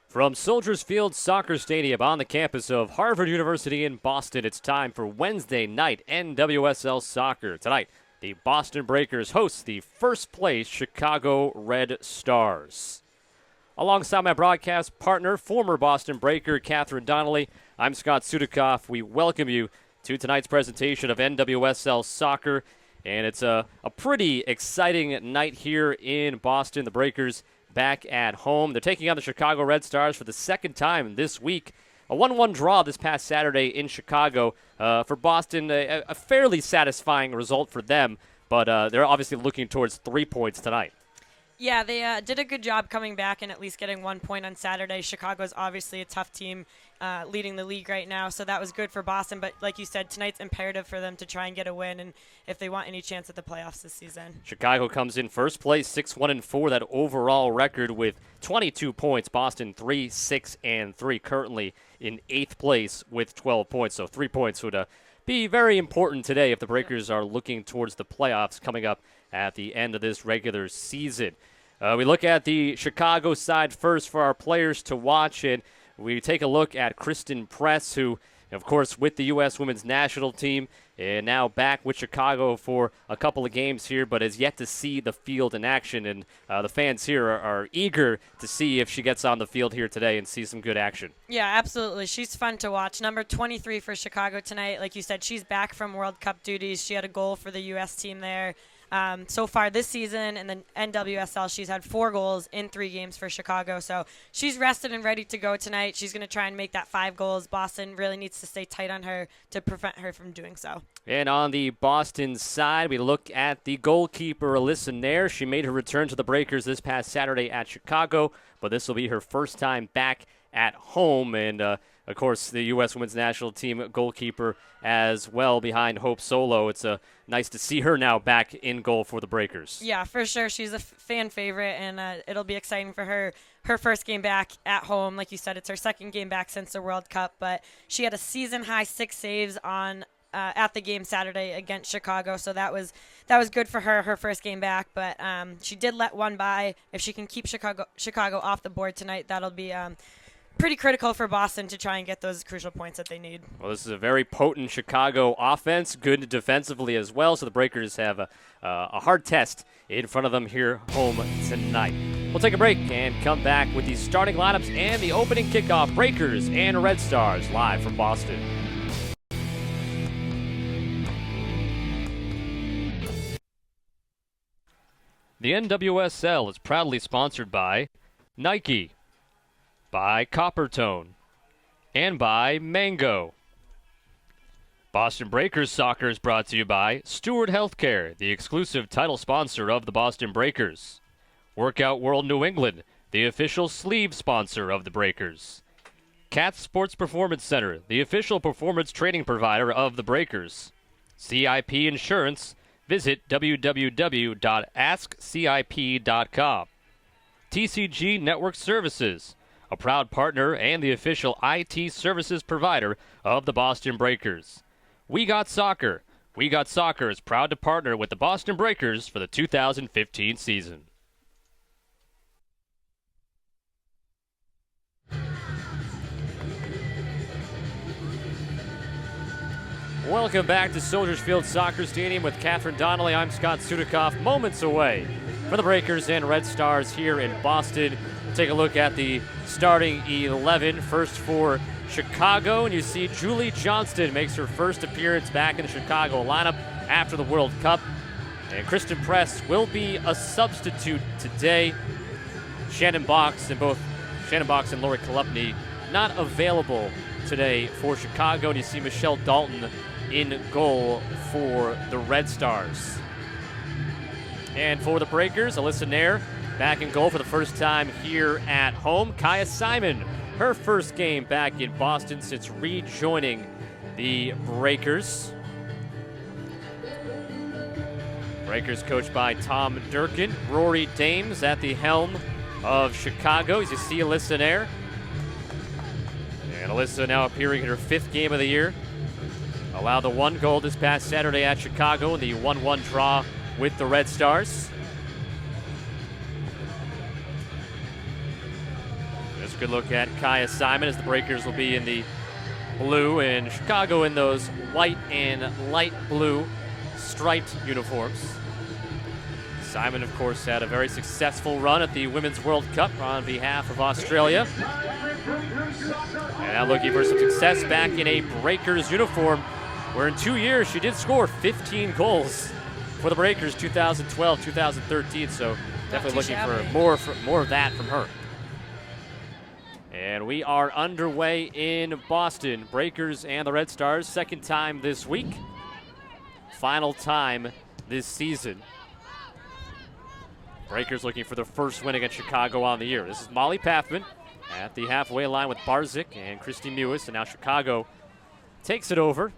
From Soldiers Field Soccer Stadium on the campus of Harvard University in Boston, it's time for Wednesday night NWSL Soccer. Tonight, the Boston Breakers host the first-place Chicago Red Stars. Alongside my broadcast partner, former Boston Breaker Catherine Donnelly, I'm Scott Sudikoff. We welcome you to tonight's presentation of NWSL Soccer, and it's a pretty exciting night here in Boston. The Breakers back at home. They're taking on the Chicago Red Stars for the second time this week. A 1-1 draw this past Saturday in Chicago. For Boston, a fairly satisfying result for them, but they're obviously looking towards 3 points tonight. Yeah, they did a good job coming back and at least getting 1 point on Saturday. Chicago's obviously a tough team leading the league right now, so that was good for Boston. But like you said, tonight's imperative for them to try and get a win and if they want any chance at the playoffs this season. Chicago comes in first place, 6-1-4, that overall record with 22 points. Boston 3-6-3, currently in 8th place with 12 points. So 3 points would be very important today if the Breakers are looking towards the playoffs coming up at the end of this regular season. We look at the Chicago side first for our players to watch, and we take a look at Christen Press, who, of course, with the U.S. women's national team, and now back with Chicago for a couple of games here, but has yet to see the field in action, and the fans here are eager to see if she gets on the field here today and see some good action. Yeah, absolutely. She's fun to watch. Number 23 for Chicago tonight. Like you said, she's back from World Cup duties. She had a goal for the U.S. team there. So far this season in the NWSL, she's had 4 goals in 3 games for Chicago. So she's rested and ready to go tonight. She's going to try and make that 5 goals. Boston really needs to stay tight on her to prevent her from doing so. And on the Boston side, we look at the goalkeeper, Alyssa Nair. She made her return to the Breakers this past Saturday at Chicago, but this will be her first time back at home. And, of course, the U.S. women's national team goalkeeper as well behind Hope Solo. It's nice to see her now back in goal for the Breakers. Yeah, for sure. She's a fan favorite, and it'll be exciting for her. Her first game back at home. Like you said, it's her second game back since the World Cup, but she had a season-high 6 saves on at the game Saturday against Chicago, so that was good for her first game back, but she did let one by. If she can keep Chicago off the board tonight, that'll be pretty critical for Boston to try and get those crucial points that they need. Well, this is a very potent Chicago offense, good defensively as well, so the Breakers have a hard test in front of them here home tonight. We'll take a break and come back with the starting lineups and the opening kickoff. Breakers and Red Stars live from Boston. The NWSL is proudly sponsored by Nike, by Coppertone, and by Mango. Boston Breakers Soccer is brought to you by Steward Healthcare, the exclusive title sponsor of the Boston Breakers. Workout World New England, the official sleeve sponsor of the Breakers. Katz Sports Performance Center, the official performance training provider of the Breakers. CIP Insurance, visit www.askcip.com. TCG Network Services, a proud partner and the official IT services provider of the Boston Breakers. We Got Soccer. We Got Soccer is proud to partner with the Boston Breakers for the 2015 season. Welcome back to Soldiers Field Soccer Stadium with Catherine Donnelly. I'm Scott Sudikoff, moments away for the Breakers and Red Stars here in Boston. We'll take a look at the starting 11. First for Chicago, and you see Julie Johnston makes her first appearance back in the Chicago lineup after the World Cup. And Christen Press will be a substitute today. Shannon Box and Lori Kolupny not available today for Chicago. And you see Michelle Dalton in goal for the Red Stars. And for the Breakers, Alyssa Nair back in goal for the first time here at home. Kaya Simon, her first game back in Boston since rejoining the Breakers. Breakers coached by Tom Durkin. Rory Dames at the helm of Chicago. As you see Alyssa Nair. And Alyssa now appearing in her 5th game of the year. Allowed the 1 goal this past Saturday at Chicago in the 1-1 draw with the Red Stars. Just a good look at Kaya Simon as the Breakers will be in the blue and Chicago in those white and light blue striped uniforms. Simon, of course, had a very successful run at the Women's World Cup on behalf of Australia. And now looking for some success back in a Breakers uniform, where in 2 years she did score 15 goals for the Breakers, 2012, 2013. So definitely looking for more of that from her. And we are underway in Boston. Breakers and the Red Stars, second time this week. Final time this season. Breakers looking for their first win against Chicago on the year. This is Molly Pathman at the halfway line with Barzik and Christy Mewis. And now Chicago takes it over.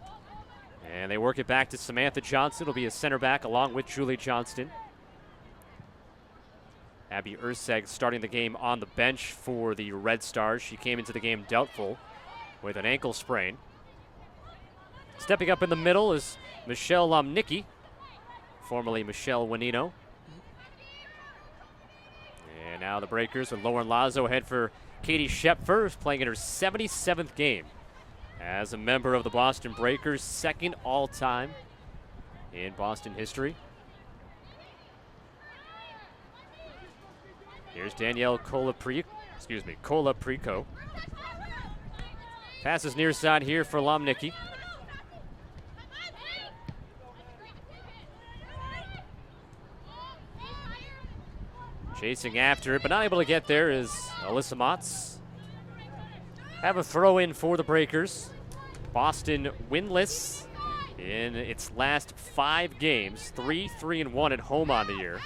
And they work it back to Samantha Johnson. It'll be a center back along with Julie Johnston. Abby Urseg starting the game on the bench for the Red Stars. She came into the game doubtful with an ankle sprain. Stepping up in the middle is Michelle Lomnicki, formerly Michelle Wanino. And now the Breakers with Lauren Lazo ahead for Katie Shepfer, who's playing in her 77th game as a member of the Boston Breakers, second all-time in Boston history. Here's Danielle Colaprico. Passes near side here for Lomnicki. Chasing after it, but not able to get there is Alyssa Motz. Have a throw in for the Breakers. Boston winless in its last 5 games, 3-3-1 at home on the year.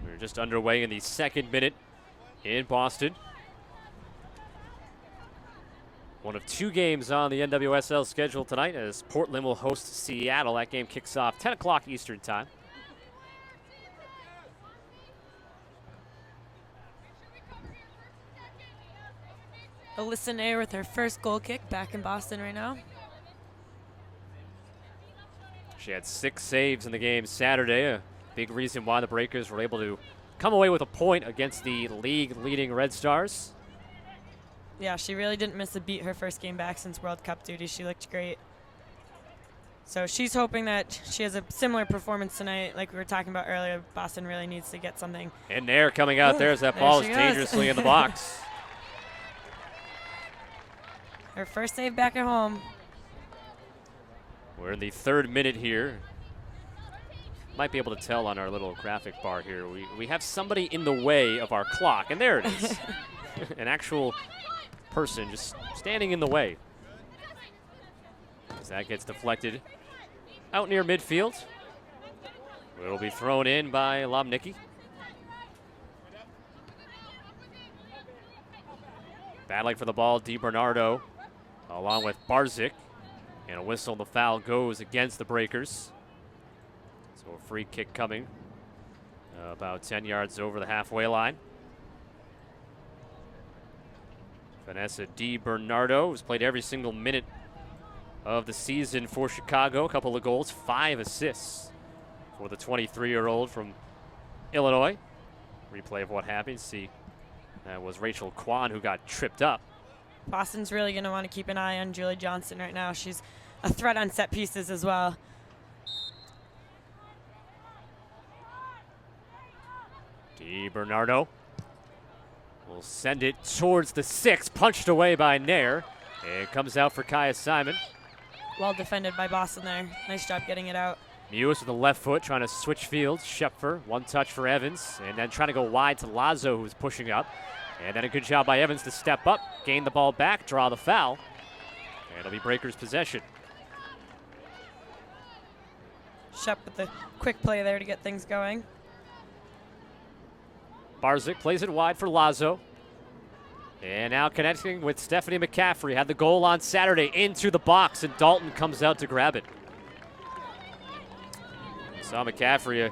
We're just underway in the second minute in Boston. One of 2 games on the NWSL schedule tonight as Portland will host Seattle. That game kicks off 10 o'clock Eastern time. Alyssa Nair with her first goal kick back in Boston right now. She had 6 saves in the game Saturday. A big reason why the Breakers were able to come away with a point against the league-leading Red Stars. Yeah, she really didn't miss a beat her first game back since World Cup duty. She looked great. So she's hoping that she has a similar performance tonight. Like we were talking about earlier, Boston really needs to get something. And Nair coming out there as that ball is dangerously in the box. Her first save back at home. We're in the 3rd minute here. Might be able to tell on our little graphic bar here. We have somebody in the way of our clock, and there it is. An actual person just standing in the way. As that gets deflected out near midfield. It'll be thrown in by Lomnicki. Battling for the ball, DiBernardo along with Barzik. And a whistle, the foul goes against the Breakers. So a free kick coming about 10 yards over the halfway line. Vanessa DiBernardo, who's played every single minute of the season for Chicago. A couple of goals, 5 assists for the 23-year-old from Illinois. Replay of what happened. See, that was Rachel Kwan who got tripped up. Boston's really going to want to keep an eye on Julie Johnston right now. She's a threat on set pieces as well. DiBernardo will send it towards the 6, punched away by Nair. It comes out for Kaya Simon. Well defended by Boston there. Nice job getting it out. Mewis with the left foot trying to switch fields. Shepfer, one touch for Evans, and then trying to go wide to Lazo, who's pushing up. And then a good job by Evans to step up, gain the ball back, draw the foul. And it'll be Breakers' possession. Shep with the quick play there to get things going. Barzik plays it wide for Lazo. And now connecting with Stephanie McCaffrey. Had the goal on Saturday into the box, and Dalton comes out to grab it. Saw McCaffrey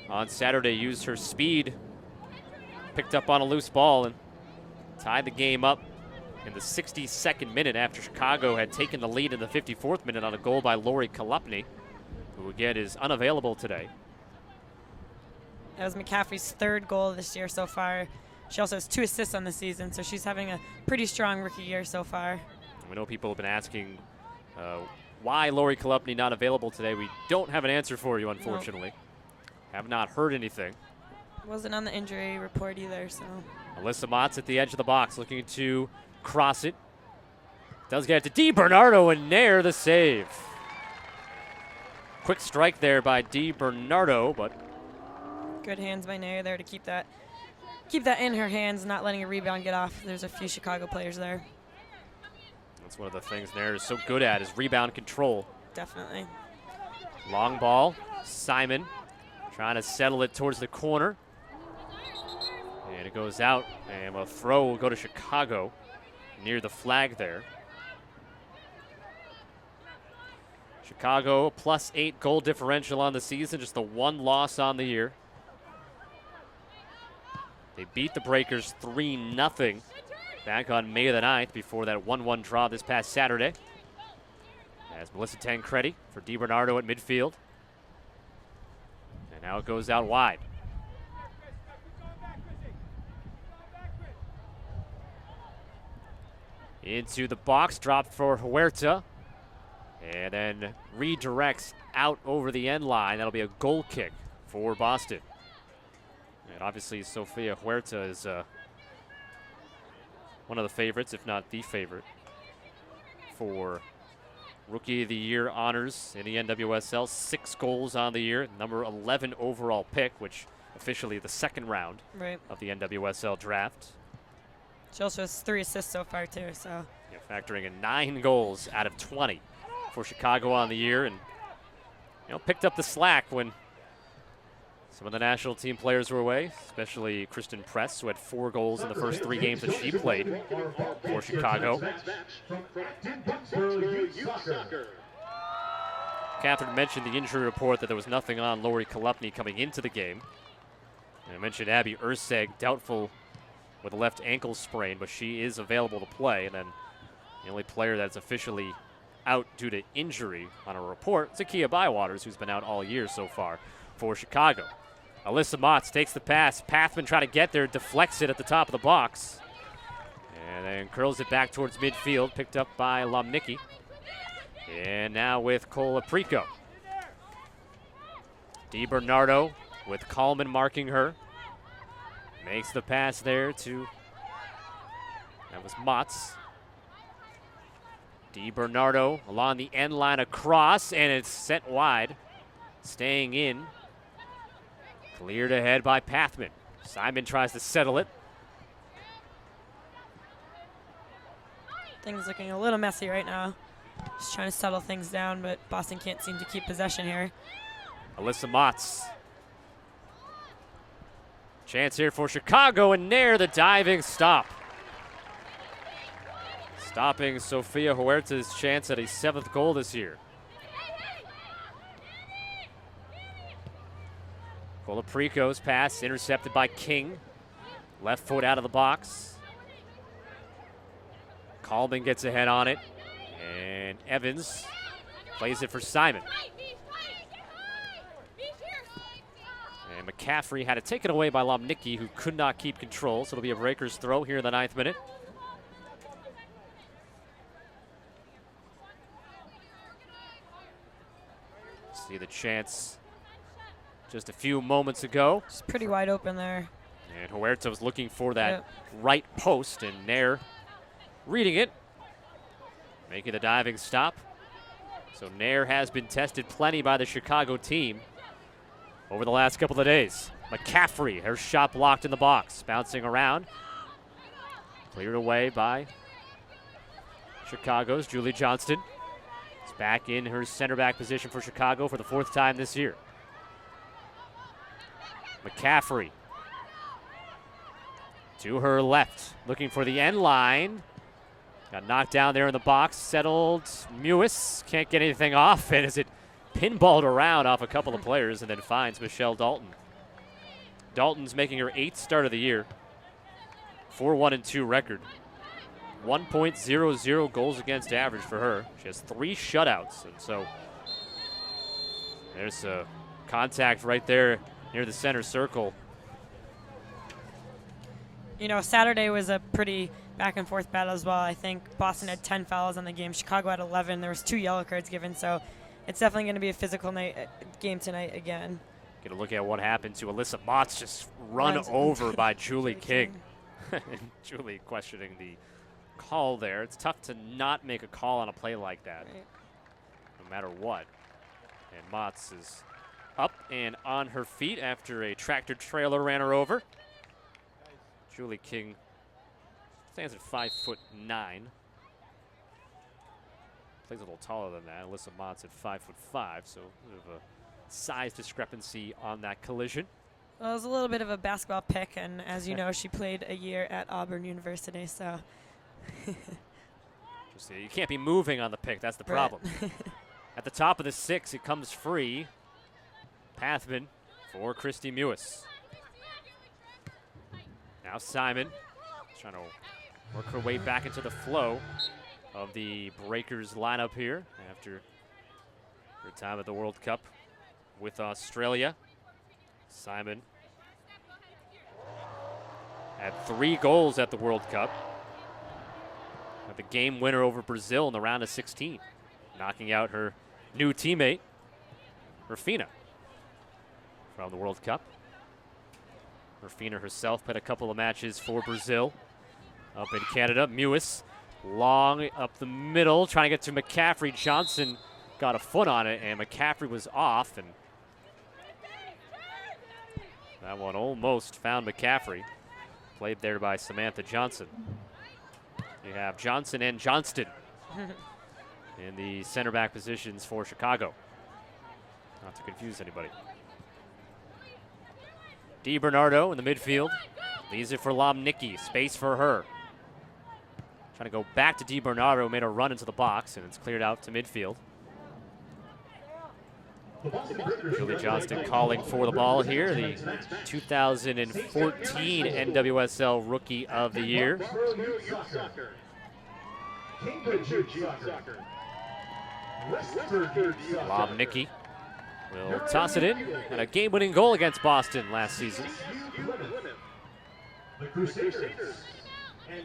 on Saturday use her speed. Picked up on a loose ball and tied the game up in the 62nd minute after Chicago had taken the lead in the 54th minute on a goal by Lori Kolupny. who again is unavailable today. That was McCaffrey's 3rd goal this year so far. She also has 2 assists on the season, so she's having a pretty strong rookie year so far. We know people have been asking why Lori Kolupny not available today. We don't have an answer for you, unfortunately. Have not heard anything. Wasn't on the injury report either, so. Alyssa Motts at the edge of the box looking to cross it. Does get it to DiBernardo, and Nair the save. Quick strike there by DiBernardo, but good hands by Nair there to keep that in her hands, not letting a rebound get off. There's a few Chicago players there. that's one of the things Nair is so good at, is rebound control. Definitely. Long ball, Simon trying to settle it towards the corner. And it goes out, and a throw will go to Chicago near the flag there. Chicago +8 goal differential on the season, just the 1 loss on the year. They beat the Breakers 3-0 back on May the 9th before that 1-1 draw this past Saturday. As Melissa Tancredi for DiBernardo at midfield. And now it goes out wide. Into the box, dropped for Huerta. And then redirects out over the end line. That'll be a goal kick for Boston. And obviously Sofia Huerta is one of the favorites, if not the favorite, for Rookie of the Year honors in the NWSL. 6 goals on the year, number 11 overall pick, which officially the 2nd round of the NWSL draft. She also has 3 assists so far too, so. Yeah, factoring in 9 goals out of 20 for Chicago on the year, and picked up the slack when some of the national team players were away, especially Kristen Press, who had 4 goals in the first 3 games that she played for Chicago. Catherine mentioned the injury report that there was nothing on Lori Kolupny coming into the game. And I mentioned Abby Urseg, doubtful with a left ankle sprain, but she is available to play. And then the only player that's officially out due to injury on a report is Akia Bywaters, who's been out all year so far for Chicago. Alyssa Motts takes the pass. Pathman trying to get there, deflects it at the top of the box. And then curls it back towards midfield, picked up by Lomnicki. And now with Colaprico. DiBernardo with Coleman marking her. Makes the pass there to, that was Motts. DiBernardo along the end line across, and it's sent wide. Staying in. Cleared ahead by Pathman. Simon tries to settle it. Things looking a little messy right now. Just trying to settle things down, but Boston can't seem to keep possession here. Alyssa Motts. Chance here for Chicago, and Nair the diving stop. Stopping Sofia Huerta's chance at a 7th goal this year. Colaprico's pass intercepted by King. Left foot out of the box. Coleman gets ahead on it. And Evans plays it for Simon. And McCaffrey had it taken away by Lomnicki, who could not keep control. So it'll be a Breakers throw here in the 9th minute. See the chance just a few moments ago. It's pretty wide open there. And Huerta was looking for that right post, and Nair reading it, making the diving stop. So Nair has been tested plenty by the Chicago team over the last couple of days. McCaffrey, her shot blocked in the box, bouncing around. Cleared away by Chicago's Julie Johnston. It's back in her center back position for Chicago for the 4th time this year. McCaffrey to her left, looking for the end line. Got knocked down there in the box, settled. Mewis can't get anything off, and as it pinballed around off a couple of players and then finds Michelle Dalton. Dalton's making her 8th start of the year. 4-1-2 record. 1.00 goals against average for her. She has 3 shutouts, and so There's a contact right there near the center circle. You know, Saturday was a pretty back and forth battle as well. I think Boston had 10 fouls on the game. Chicago had 11. There was 2 yellow cards given, so it's definitely going to be a physical game tonight again. Get a look at what happened to Alyssa Motts, just run over by Julie King. Julie questioning the call there. It's tough to not make a call on a play like that, Right. no matter what. And Motts is up and on her feet after a tractor trailer ran her over. Julie King stands at 5'9". Plays a little taller than that. Alyssa Motts at 5'5", so a bit of a size discrepancy on that collision. Well, it was a little bit of a basketball pick, and as you know, she played a year at Auburn University, so. Just, you can't be moving on the pick. That's the problem. At the top of the 6, it comes free. Pathman for Christy Mewis. Now Simon trying to work her way back into the flow of the Breakers lineup here after her time at the World Cup with Australia. Simon had 3 goals at the World Cup. Had the game winner over Brazil in the round of 16, knocking out her new teammate, Rafina, from the World Cup. Rafina herself played a couple of matches for Brazil up in Canada. Mewis long up the middle, trying to get to McCaffrey. Johnson got a foot on it, and McCaffrey was off, and that one almost found McCaffrey. Played there by Samantha Johnson. You have Johnson and Johnston in the center back positions for Chicago. Not to confuse anybody. DiBernardo in the midfield. Leaves it for Lomnicki. Space for her. Trying to go back to DiBernardo. Made a run into the box, and it's cleared out to midfield. Julie Johnston calling for the ball here, the 2014 NWSL Rookie of the Year. Lomnicki will toss it in. Had a game-winning goal against Boston last season. And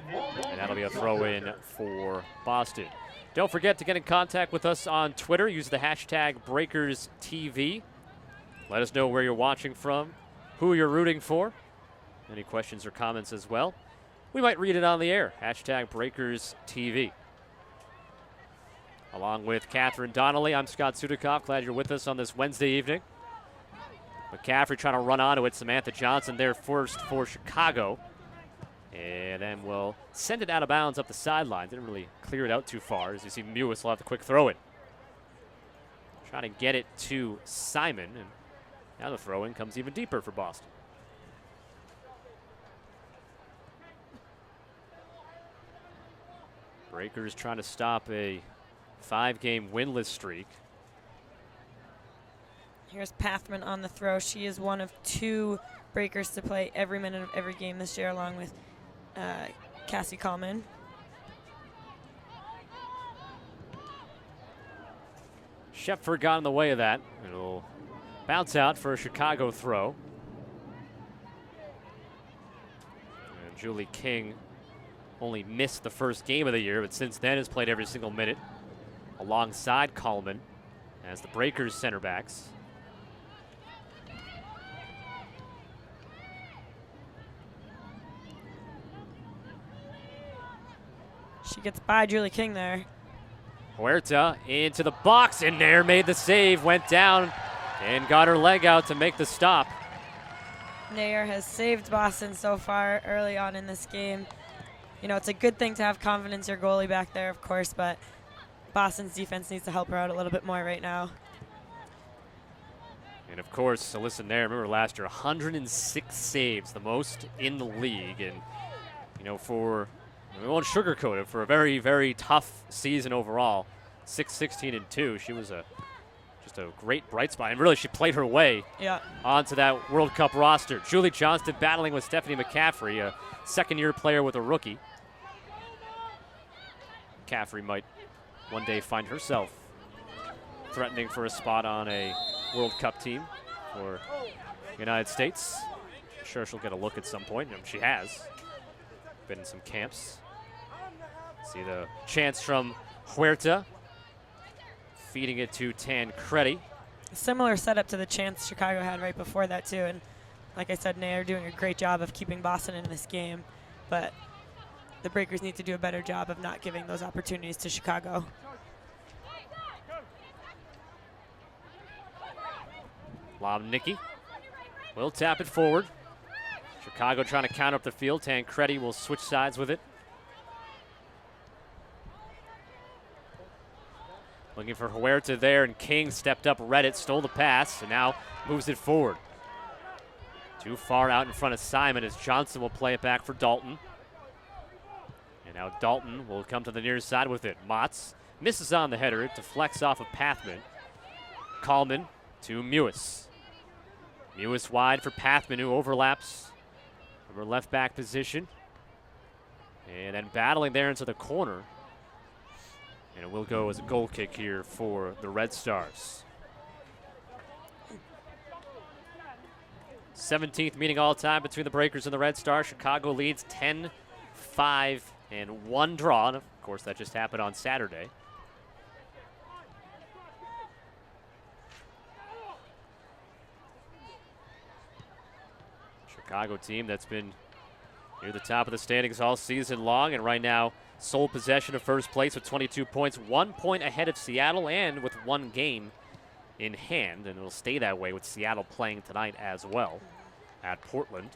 that'll be a throw-in for Boston. Don't forget to get in contact with us on Twitter. Use the hashtag BreakersTV. Let us know where you're watching from, who you're rooting for. Any questions or comments as well. We might read it on the air. Hashtag BreakersTV. Along with Catherine Donnelly, I'm Scott Sudikoff. Glad you're with us on this Wednesday evening. McCaffrey trying to run onto it. Samantha Johnson there first for Chicago. And then we'll send it out of bounds up the sideline. Didn't really clear it out too far. As you see, Mewis will have the quick throw in. Trying to get it to Simon. And now the throw in comes even deeper for Boston. Breakers trying to stop a 5-game winless streak. Here's Pathman on the throw. She is one of 2 Breakers to play every minute of every game this year, along with Cassie Coleman. Shepford got in the way of that. It'll bounce out for a Chicago throw. And Julie King only missed the first game of the year, but since then has played every single minute alongside Coleman as the Breakers center backs. She gets by Julie King there. Huerta into the box, and there made the save, went down, and got her leg out to make the stop. Nair has saved Boston so far early on in this game. You know, it's a good thing to have confidence your goalie back there, of course, but Boston's defense needs to help her out a little bit more right now. And of course, Alyssa Nair, remember last year, 106 saves, the most in the league. And, you know, we won't sugarcoat it, for a very, very tough season overall, 6-16-2. She was just a great bright spot, and really she played her way onto that World Cup roster. Julie Johnston battling with Stephanie McCaffrey, a second-year player with a rookie. McCaffrey might one day find herself threatening for a spot on a World Cup team for the United States. I'm sure she'll get a look at some point, and she has. Been in some camps. See the chance from Huerta. Feeding it to Tancredi. Similar setup to the chance Chicago had right before that, too. And like I said, Nair doing a great job of keeping Boston in this game. But the Breakers need to do a better job of not giving those opportunities to Chicago. Lomnicki will tap it forward. Chicago trying to counter up the field. Tancredi will switch sides with it. Looking for Huerta there, and King stepped up, read it, stole the pass, and now moves it forward. Too far out in front of Simon as Johnson will play it back for Dalton. And now Dalton will come to the near side with it. Motts misses on the header. It deflects off of Pathman. Kallman to Mewis. Mewis wide for Pathman, who overlaps over left back position. And then battling there into the corner. And it will go as a goal kick here for the Red Stars. 17th meeting all time between the Breakers and the Red Stars. Chicago leads 10-5 and 1 draw. And of course, that just happened on Saturday. Chicago team that's been near the top of the standings all season long, and right now sole possession of first place with 22 points, 1 point ahead of Seattle, and with 1 game in hand, and it'll stay that way with Seattle playing tonight as well at Portland.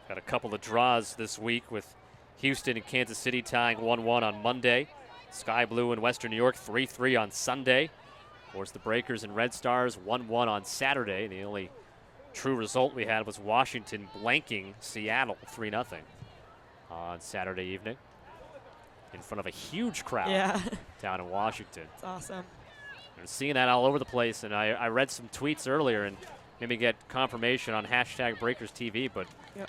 Got a couple of draws this week with Houston and Kansas City tying 1-1 on Monday. Sky Blue and Western New York 3-3 on Sunday. Of course, the Breakers and Red Stars 1-1 on Saturday. The only true result we had was Washington blanking Seattle 3-0 on Saturday evening in front of a huge crowd down in Washington. It's awesome. I'm seeing that all over the place, and I read some tweets earlier and maybe get confirmation on hashtag Breakers TV, but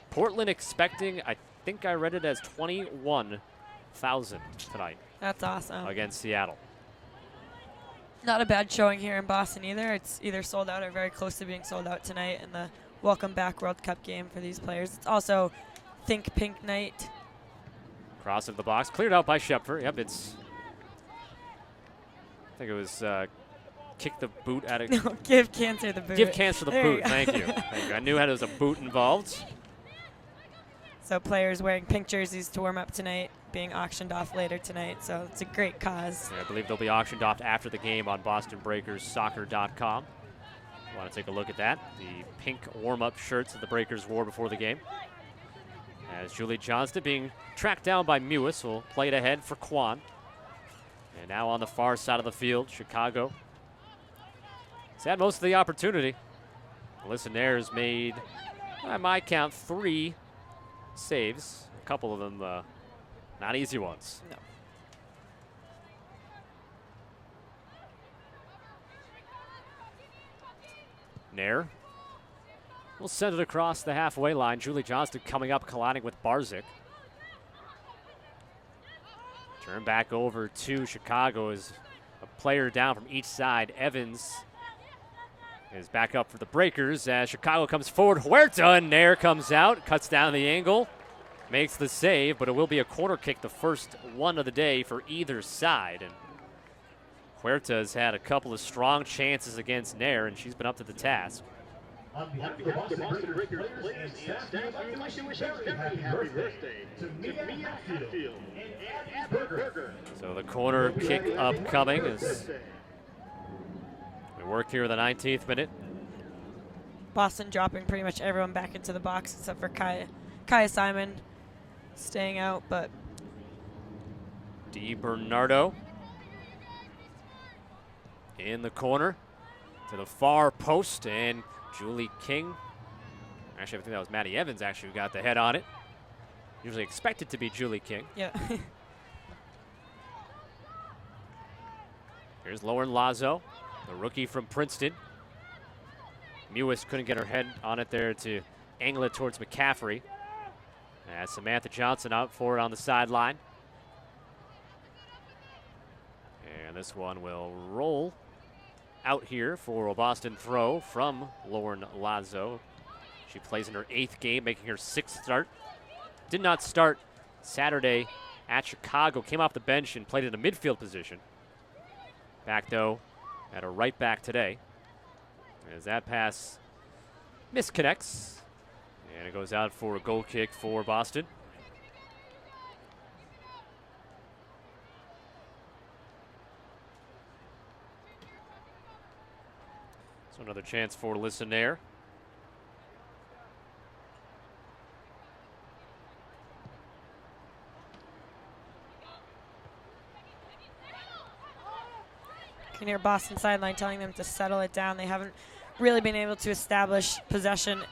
Portland expecting, I think I read it as 21,000 tonight. That's awesome. Against Seattle. Not a bad showing here in Boston either. It's either sold out or very close to being sold out tonight in the Welcome Back World Cup game for these players. It's also Think Pink night. Cross of the box, cleared out by Schepfer. Yep, it's, I think it was kick the boot out of. No, give Cancer the boot. Give Cancer the boot, thank you. Thank you. I knew there was a boot involved. So players wearing pink jerseys to warm up tonight, being auctioned off later tonight. So it's a great cause. Yeah, I believe they'll be auctioned off after the game on BostonBreakersSoccer.com. Want to take a look at that? The pink warm-up shirts that the Breakers wore before the game. As Julie Johnston being tracked down by Mewis will play it ahead for Kwan. And now on the far side of the field, Chicago has had most of the opportunity. Alyssa Nair has made, by my count, 3 saves. A couple of them not easy ones. No. Nair will send it across the halfway line. Julie Johnston coming up, colliding with Barzik. Turn back over to Chicago as a player down from each side. Evans is back up for the Breakers as Chicago comes forward. Huerta, and Nair comes out, cuts down the angle, makes the save, but it will be a corner kick, the first one of the day for either side. And Huerta has had a couple of strong chances against Nair, and she's been up to the task. On behalf of the Boston Breakers players and staff, I'd like to wish a very happy birthday to Mia Hatfield and Burger. So the corner kick upcoming as we work here in the 19th minute. Boston dropping pretty much everyone back into the box except for Kaya Simon staying out, but DiBernardo in the corner to the far post, and Julie King. Actually, I think that was Maddie Evans actually who got the head on it. Usually expected to be Julie King. yeah. Here's Lauren Lazo, the rookie from Princeton. Mewis couldn't get her head on it there to angle it towards McCaffrey. As Samantha Johnson out for it on the sideline. And And this one will roll out here for a Boston throw from Lauren Lazo. She plays in her 8th game, making her 6th start. Did not start Saturday at Chicago. Came off the bench and played in a midfield position. Back, though, at a right back today. As that pass misconnects. And it goes out for a goal kick for Boston. So another chance for Lissonaire. You can hear Boston sideline telling them to settle it down. They haven't really been able to establish possession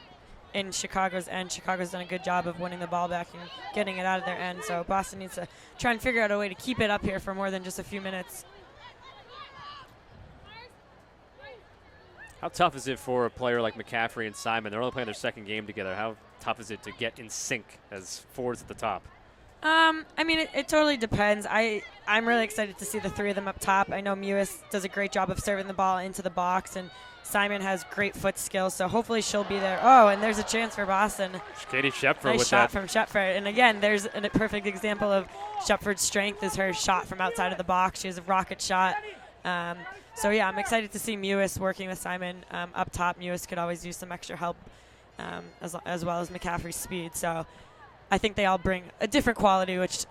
in Chicago's end. Chicago's done a good job of winning the ball back and getting it out of their end. So Boston needs to try and figure out a way to keep it up here for more than just a few minutes. How tough is it for a player like McCaffrey and Simon? They're only playing their 2nd game together. How tough is it to get in sync as forwards at the top? I mean, it totally depends. I'm really excited to see the 3 of them up top. I know Mewis does a great job of serving the ball into the box, and Simon has great foot skills, so hopefully she'll be there. Oh, and there's a chance for Boston. Katie Shepford nice with shot that. from Shepford. And again, there's a perfect example of Shepford's strength is her shot from outside of the box. She has a rocket shot. So yeah, I'm excited to see Mewis working with Simon up top. Mewis could always use some extra help as well as McCaffrey's speed. So I think they all bring a different quality, which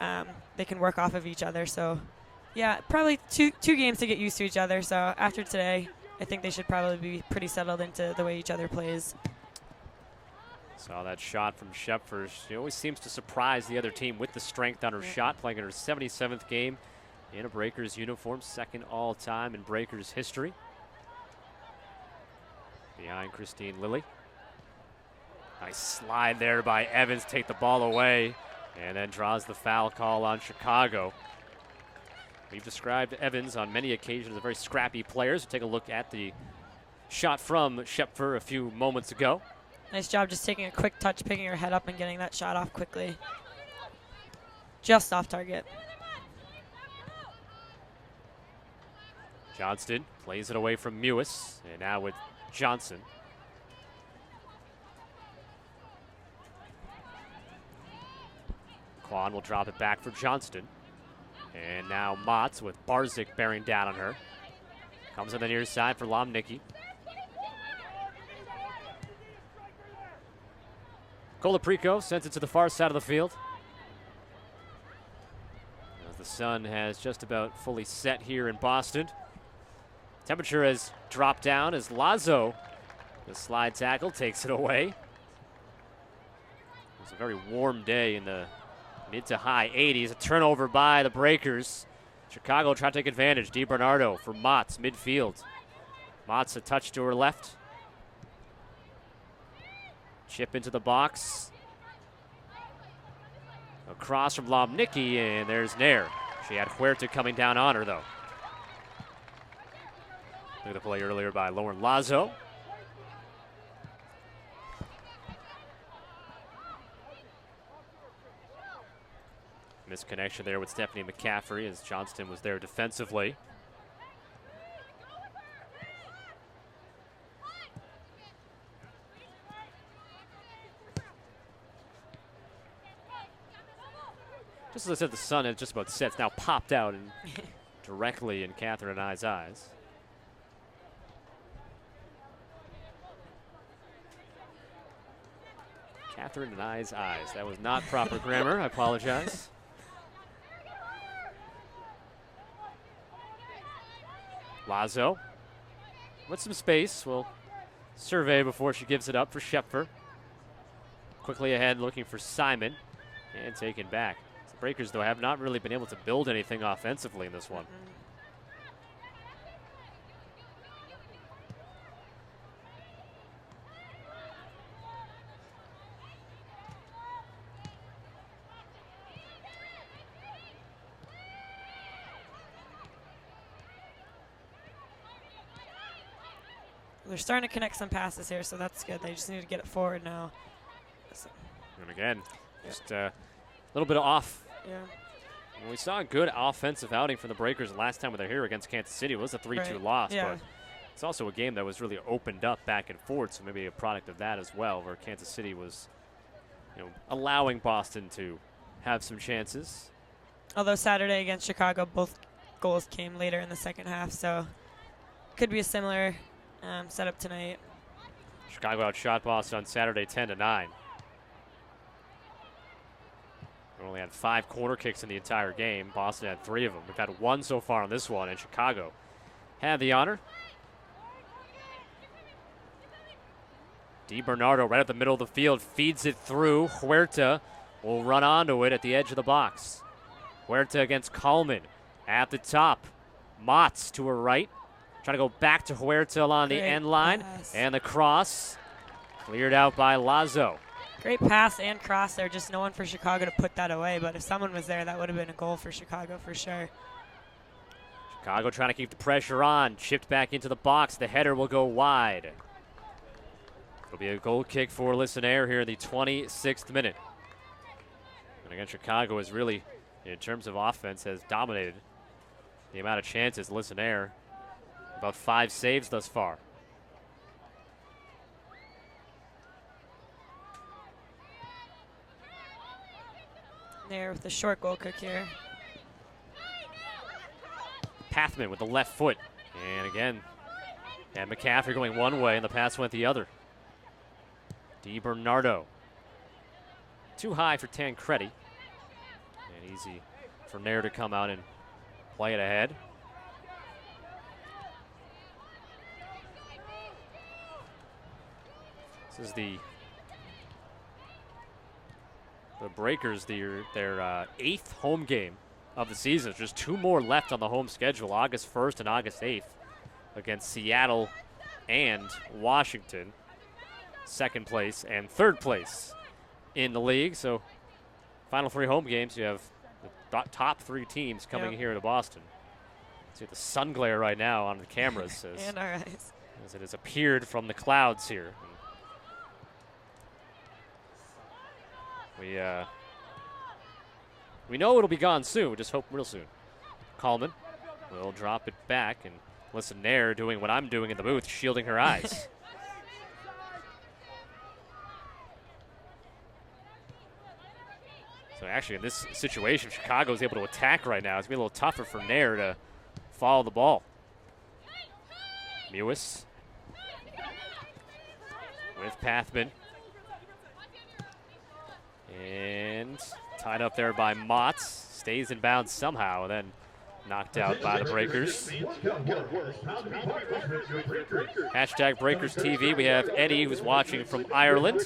they can work off of each other. So yeah, probably two games to get used to each other. So after today, I think they should probably be pretty settled into the way each other plays. Saw that shot from Shepford. She always seems to surprise the other team with the strength on her shot, playing in her 77th game in a Breakers uniform, 2nd all-time in Breakers history. Behind Christine Lilly. Nice slide there by Evans, take the ball away, and then draws the foul call on Chicago. We've described Evans on many occasions as a very scrappy player, so take a look at the shot from Shepford a few moments ago. Nice job just taking a quick touch, picking her head up and getting that shot off quickly. Just off target. Johnston plays it away from Mewis, and now with Johnson. Quan will drop it back for Johnston. And now Motz with Barzik bearing down on her. Comes on the near side for Lomnicki. Colaprico sends it to the far side of the field. As the sun has just about fully set here in Boston. Temperature has dropped down as Lazo, the slide tackle, takes it away. It was a very warm day in the mid to high 80s. A turnover by the Breakers. Chicago trying to take advantage. DiBernardo for Motz, midfield. Motz a touch to her left. Chip into the box. Across from Lomnicki, and there's Nair. She had Huerta coming down on her, though. Look at the play earlier by Lauren Lazo. Misconnection there with Stephanie McCaffrey as Johnston was there defensively. Just as I said, the sun has just about set. It's now popped out and directly in Catherine and I's eyes. Catherine and I's eyes. That was not proper grammar. I apologize. Lazo with some space. Will survey before she gives it up for Shepford. Quickly ahead looking for Simon and taken back. The Breakers, though, have not really been able to build anything offensively in this one. They're starting to connect some passes here, so that's good. They just need to get it forward now. And again, just a little bit off Yeah. We saw a good offensive outing from the Breakers last time they were here against Kansas City. It was a 3-2 Right. loss, Yeah. but it's also a game that was really opened up back and forth, so maybe a product of that as well, where Kansas City was, allowing Boston to have some chances. Although Saturday against Chicago, both goals came later in the second half, so could be a similar setup tonight. Chicago outshot Boston on Saturday 10-9. We only had 5 corner kicks in the entire game. Boston had 3 of them. We've had 1 so far on this one, and Chicago had the honor. DiBernardo right at the middle of the field feeds it through. Huerta will run onto it at the edge of the box. Huerta against Kallman at the top. Motts to her right. Trying to go back to Huerta along the Great end line. pass. And the cross cleared out by Lazo. Great pass and cross there, just no one for Chicago to put that away, but if someone was there, that would have been a goal for Chicago for sure. Chicago trying to keep the pressure on. Chipped back into the box. The header will go wide. It'll be a goal kick for Listenaire here in the 26th minute. And again, Chicago is really, in terms of offense, has dominated the amount of chances. Listenaire, about 5 saves thus far. There with the short goal kick here. Pathman with the left foot. And again, and McCaffrey going one way, and the pass went the other. DiBernardo. Too high for Tancredi. And easy for Nair to come out and play it ahead. This is the Breakers, their 8th home game of the season. There's just 2 more left on the home schedule, August 1st and August 8th, against Seattle and Washington, 2nd place and 3rd place in the league. So final 3 home games, you have the top 3 teams coming here to Boston. See the sun glare right now on the cameras And our eyes. as it has appeared from the clouds here. We know it'll be gone soon. Just hope real soon. Kallman will drop it back, and listen, Nair doing what I'm doing in the booth, shielding her eyes. So actually, in this situation, Chicago is able to attack right now. It's going to be a little tougher for Nair to follow the ball. Mewis with Pathman. And tied up there by Motts. Stays in bounds somehow, and then knocked out by the Breakers. Hashtag Breakers TV. We have Eddie, who's watching from Ireland.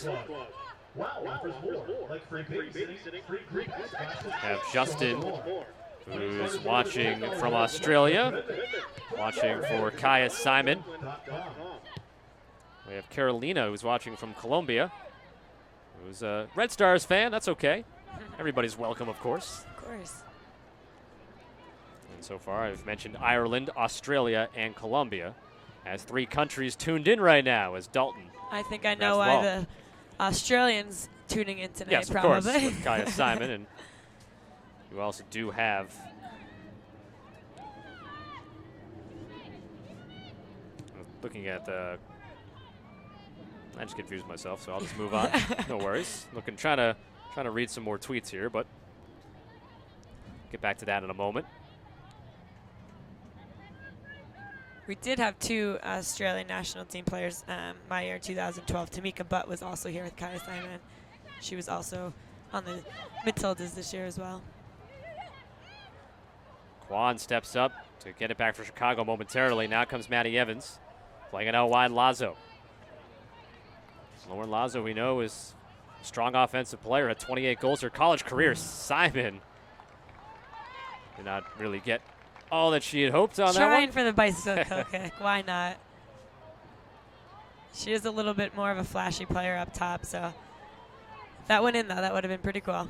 Have Justin, who's watching from Australia, watching for Kaya Simon. We have Carolina, who's watching from Colombia, who's a Red Stars fan. That's okay. Everybody's welcome, of course. Of course. And so far, I've mentioned Ireland, Australia, and Colombia as 3 countries tuned in right now as Dalton. I think I know That's why well. the Australians tuning in tonight, Yes, of probably. course, with Kaya Simon. And you also do have looking at the I just confused myself, so I'll just move on. No worries. Trying to read some more tweets here, but get back to that in a moment. We did have 2 Australian national team players my year 2012. Tamika Butt was also here with Kaya Simon. She was also on the Matildas this year as well. Kwan steps up to get it back for Chicago momentarily. Now comes Maddie Evans, playing it out wide. Lazo. Lauren Lazo, we know, is a strong offensive player, had 28 goals her college career. Simon did not really get all that she had hoped on that Trying one. for the bicycle kick. Why not? She is a little bit more of a flashy player up top, so if that went in, though, that would have been pretty cool.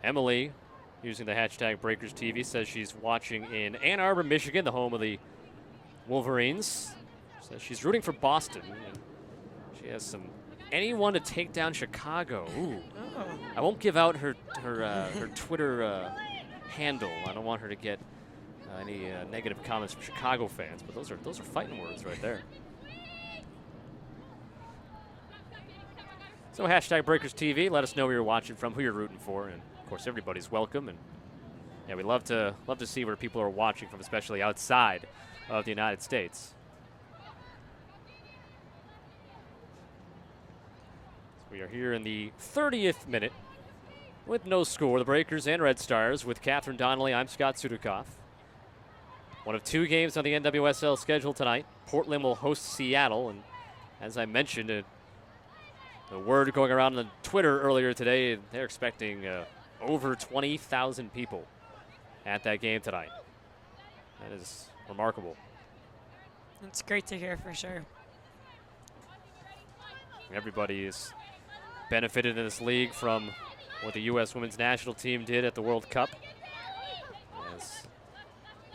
Emily, using the hashtag Breakers TV, says she's watching in Ann Arbor, Michigan, the home of the Wolverines. Says she's rooting for Boston. And she has some anyone to take down Chicago. Ooh. Oh. I won't give out her Twitter handle. I don't want her to get any negative comments from Chicago fans, but those are fighting words right there. So hashtag Breakers TV. Let us know where you're watching from, who you're rooting for, and of course everybody's welcome. And yeah, we love to see where people are watching from, especially outside of the United States. So we are here in the 30th minute with no score. The Breakers and Red Stars with Catherine Donnelly. I'm Scott Sudakoff. One of 2 games on the NWSL schedule tonight. Portland will host Seattle, and as I mentioned, the word going around on Twitter earlier today, they're expecting over 20,000 people at that game tonight. That is remarkable. It's great to hear for sure. Everybody is benefited in this league from what the U.S. women's national team did at the World Cup. As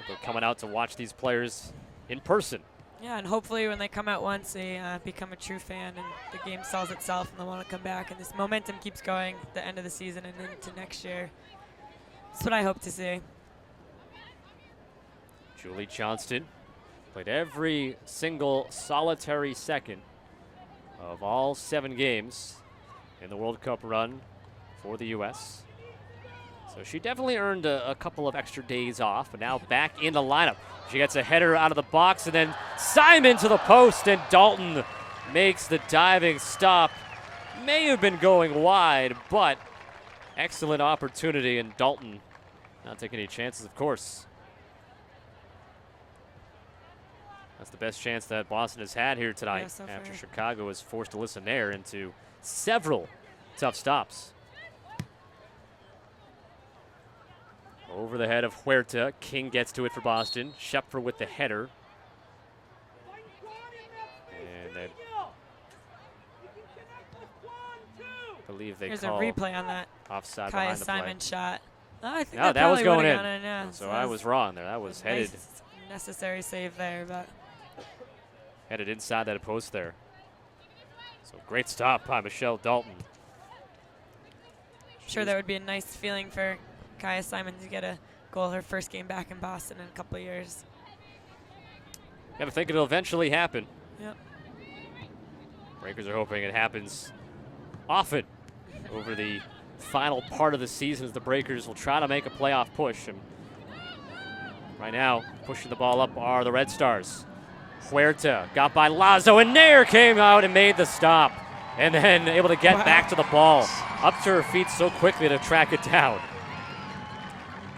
they're coming out to watch these players in person. Yeah, and hopefully when they come out once, they become a true fan and the game sells itself and they want to come back. And this momentum keeps going at the end of the season and into next year. That's what I hope to see. Julie Johnston played every single solitary second of all 7 games in the World Cup run for the U.S. So she definitely earned a couple of extra days off, but now back in the lineup. She gets a header out of the box, and then Simon to the post, and Dalton makes the diving stop. May have been going wide, but excellent opportunity, and Dalton not taking any chances, of course. That's the best chance that Boston has had here tonight, Yeah, so after far. Chicago was forced to listen there into several tough stops. Over the head of Huerta. King gets to it for Boston. Schepfer with the header. And then I believe they There's a call replay on that offside Kaya behind the play. Simon shot. Oh, I think No, that was probably going would've in. gone yeah. So I was wrong there. That was headed Nice, necessary save there, but headed inside that post there. So great stop by Michelle Dalton. sure that would be a nice feeling for Kaya Simon to get a goal her first game back in Boston in a couple of years. Gotta think it'll eventually happen. Yep. Breakers are hoping it happens often over the final part of the season as the Breakers will try to make a playoff push. And right now, pushing the ball up are the Red Stars. Huerta got by Lazo, and Nair came out and made the stop. And then able to get back to the ball. Up to her feet so quickly to track it down.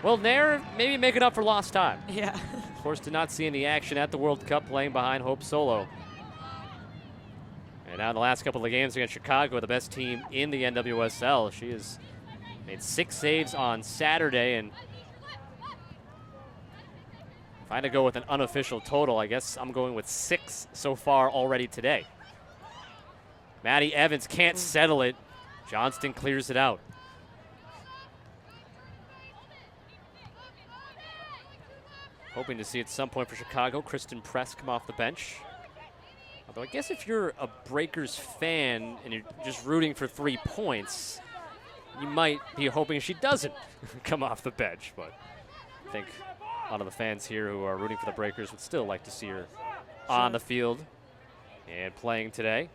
Well, Nair maybe making up for lost time. Yeah. Of course, did not see any action at the World Cup playing behind Hope Solo. And now in the last couple of games against Chicago, the best team in the NWSL. She has made 6 saves on Saturday, and if I had to go with an unofficial total, I guess I'm going with 6 so far already today. Maddie Evans can't settle it. Johnston clears it out. Hoping to see at some point for Chicago, Kristen Press come off the bench. Although I guess if you're a Breakers fan and you're just rooting for 3 points, you might be hoping she doesn't come off the bench. But I think a lot of the fans here who are rooting for the Breakers would still like to see her on the field and playing today.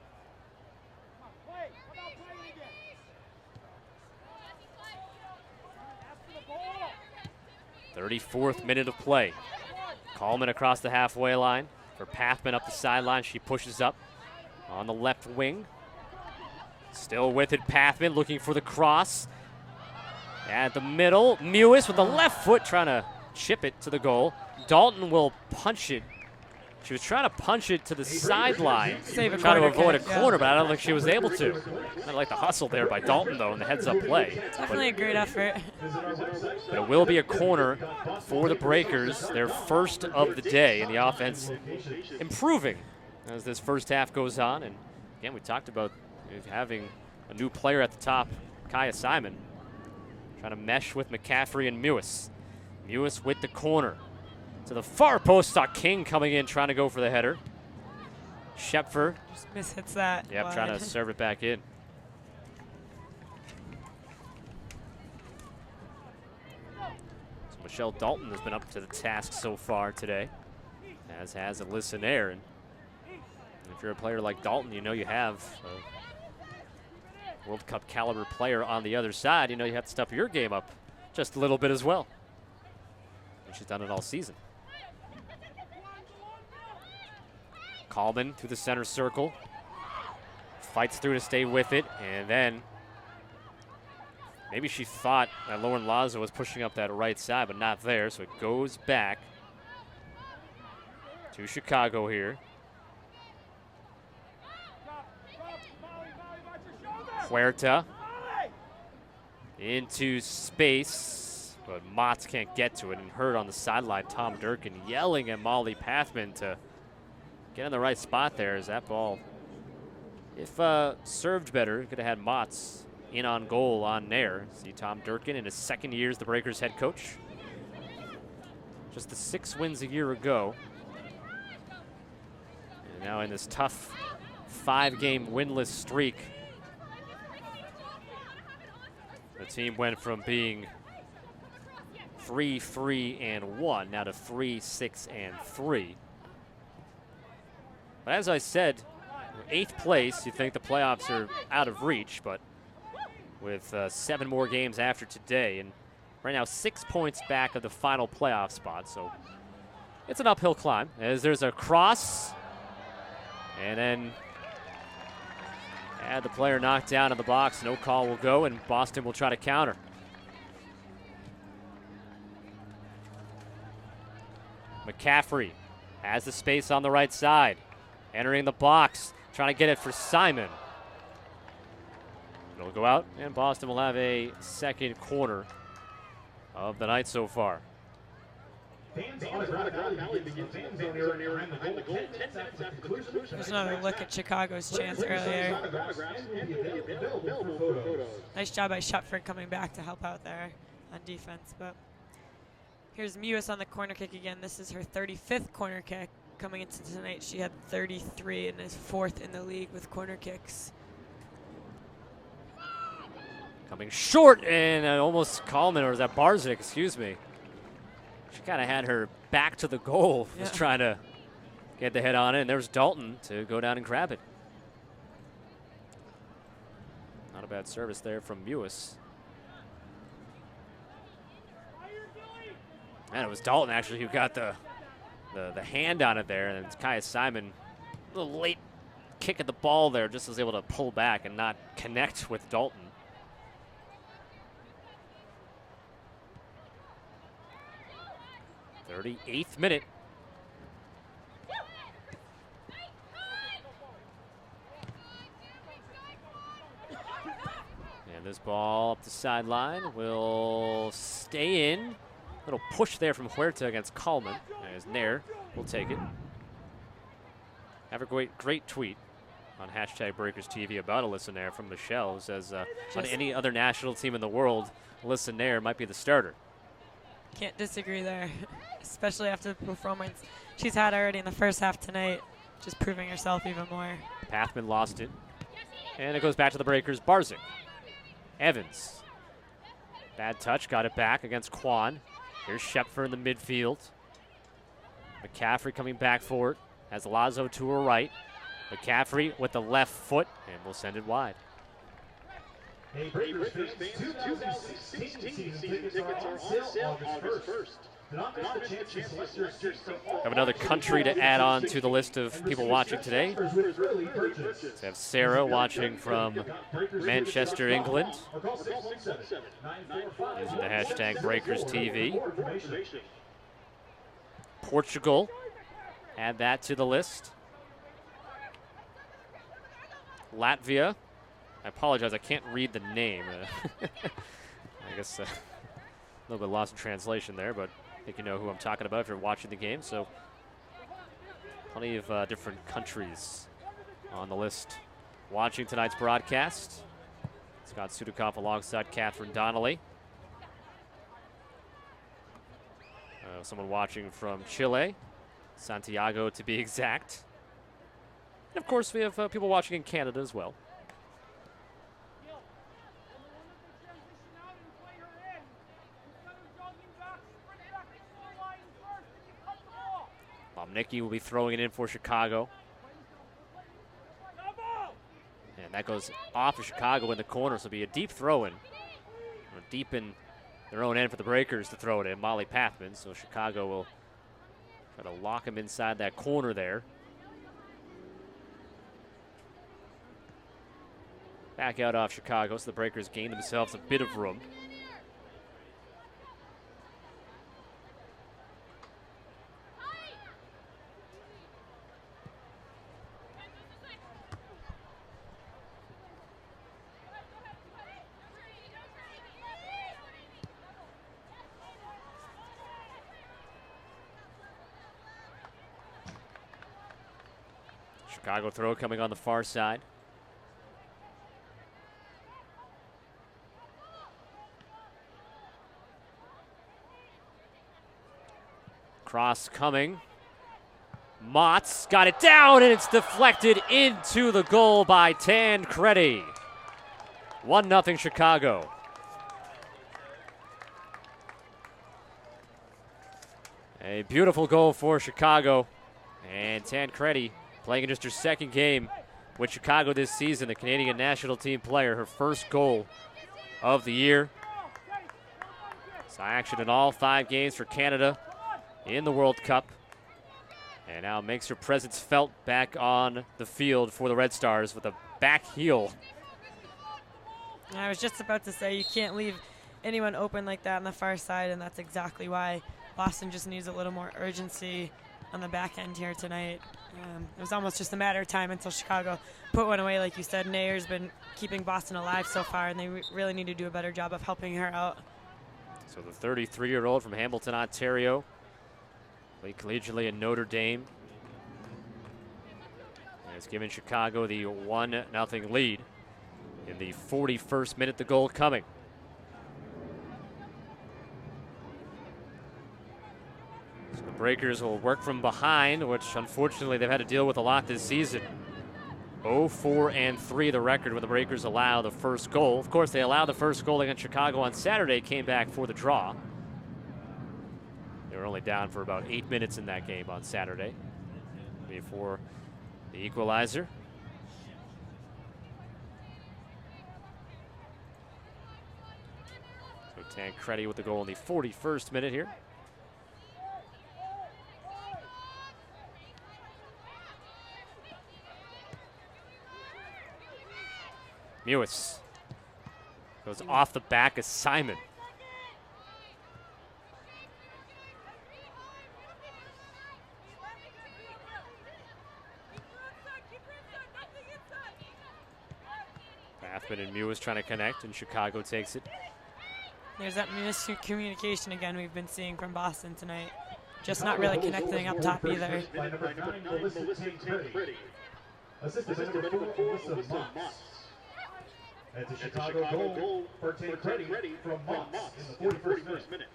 34th minute of play. Coleman across the halfway line for Pathman up the sideline. She pushes up on the left wing. Still with it, Pathman looking for the cross. At the middle, Mewis with the left foot trying to chip it to the goal. Dalton will punch it. She was trying to punch it to the sideline, Save a trying to corner avoid a kick, yeah. corner, but I don't think she was able to. I like the hustle there by Dalton, though, in the heads-up play. Definitely a great effort. But it will be a corner for the Breakers, their first of the day, and the offense improving as this first half goes on. And again, we talked about having a new player at the top, Kaya Simon, trying to mesh with McCaffrey and Mewis. Mewis with the corner. To the far post, saw King coming in, trying to go for the header. Shepfer, Just mishits that. yep, wide. trying to serve it back in. So Michelle Dalton has been up to the task so far today, as has Alyssa Nair. And if you're a player like Dalton, you know you have a World Cup caliber player on the other side. You know you have to step your game up just a little bit as well. And she's done it all season. Coleman through the center circle. Fights through to stay with it, and then maybe she thought that Lauren Lazo was pushing up that right side, but not there, so it goes back to Chicago here. Huerta into space, but Motts can't get to it, and heard on the sideline Tom Durkin yelling at Molly Pathman to get in the right spot there. As that ball, if served better, could have had Motts in on goal on Nair. See Tom Durkin in his second year as the Breakers head coach. Just the 6 wins a year ago. And now in this tough 5-game winless streak, the team went from being 3-3-1 now to 3-6-3. But as I said, 8th place, you think the playoffs are out of reach, but with 7 more games after today, and right now 6 points back of the final playoff spot, so it's an uphill climb. As there's a cross, and then the player knocked down in the box. No call will go, and Boston will try to counter. McCaffrey has the space on the right side. Entering the box, trying to get it for Simon. It'll go out, and Boston will have a second quarter of the night so far. There's another look at Chicago's chance earlier. Nice job by Shepford coming back to help out there on defense. But here's Mewis on the corner kick again. This is her 35th corner kick. Coming into tonight, she had 33 and is 4th in the league with corner kicks. Coming short, and almost Coleman, or is that Barzik, excuse me. She kind of had her back to the goal, was trying to get the head on it, and there's Dalton to go down and grab it. Not a bad service there from Mewis. And it was Dalton actually who got the hand on it there, and it's Kaya Simon, a little late kick at the ball there, just was able to pull back and not connect with Dalton. 38th minute. And this ball up the sideline will stay in. Little push there from Huerta against Coleman. As Nair will take it. Have a great tweet on #BreakersTV about Alyssa Nair from Michelle. Who says on any other national team in the world, Alyssa Nair might be the starter. Can't disagree there, especially after the performance she's had already in the first half tonight. Just proving herself even more. Pathman lost it. And it goes back to the Breakers. Barzik. Evans. Bad touch, got it back against Kwan. Here's Shepfer in the midfield. McCaffrey coming back for it. Has Lazo to her right. McCaffrey with the left foot, and we'll send it wide. Hey, Breakers fans, 2016 season tickets are on sale August 1st. Have another country to add on to the list of people watching today. We have Sarah watching from Manchester, England, using the #BreakersTV. Portugal, add that to the list. Latvia, I apologize, I can't read the name. I guess a little bit lost in translation there, but I think you know who I'm talking about if you're watching the game. So plenty of different countries on the list watching tonight's broadcast. Scott Sudikoff alongside Catherine Donnelly. Someone watching from Chile, Santiago to be exact. And of course, we have people watching in Canada as well. Nicky will be throwing it in for Chicago. And that goes off of Chicago in the corner, so it'll be a deep throw in. Deep in their own end for the Breakers to throw it in, Molly Pathman. So Chicago will try to lock him inside that corner there. Back out off Chicago, so the Breakers gain themselves a bit of room. Chicago throw coming on the far side. Cross coming. Mott's got it down, and it's deflected into the goal by Tancredi. 1-0 Chicago. A beautiful goal for Chicago. And Tancredi playing in just her second game with Chicago this season, the Canadian national team player, her first goal of the year. Saw action in all 5 games for Canada in the World Cup, and now makes her presence felt back on the field for the Red Stars with a back heel. I was just about to say, you can't leave anyone open like that on the far side, and that's exactly why Boston just needs a little more urgency on the back end here tonight. It was almost just a matter of time until Chicago put one away. Like you said, Nayer's been keeping Boston alive so far, and they really need to do a better job of helping her out. So the 33-year-old from Hamilton, Ontario, played collegiately in Notre Dame, and has given Chicago the 1-0 lead in the 41st minute, the goal coming. So the Breakers will work from behind, which unfortunately they've had to deal with a lot this season. 0-4-3 the record when the Breakers allow the first goal. Of course, they allowed the first goal against Chicago on Saturday, came back for the draw. They were only down for about 8 minutes in that game on Saturday before the equalizer. So Tancredi with the goal in the 41st minute here. Mewis goes off the back of Simon. Pathman and Mewis trying to connect, and Chicago takes it. There's that miscommunication again we've been seeing from Boston tonight. Just not really connecting up top either. Assisted by number 4, Melissa Motts. That's a Chicago goal for Tancredi from Motts in the 41st minute.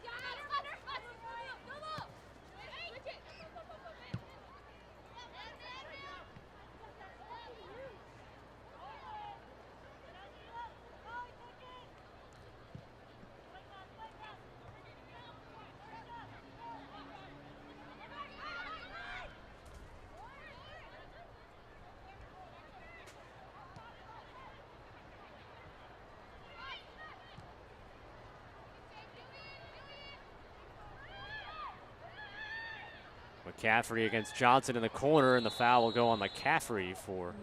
McCaffrey against Johnson in the corner, and the foul will go on McCaffrey for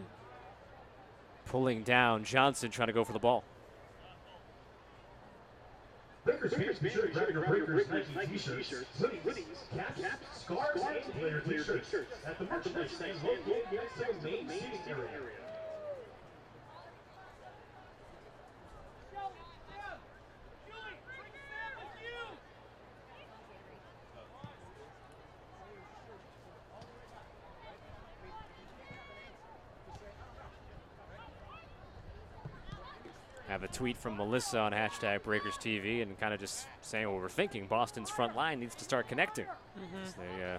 pulling down Johnson trying to go for the ball. Breakers fans, be sure to grab your Breakers Nike t-shirts, hoodies, caps, scarves, and player t-shirts at the merchandise stand located next to the main seating area. Have a tweet from Melissa on #BreakersTV and kind of just saying what we're thinking. Boston's front line needs to start connecting. So they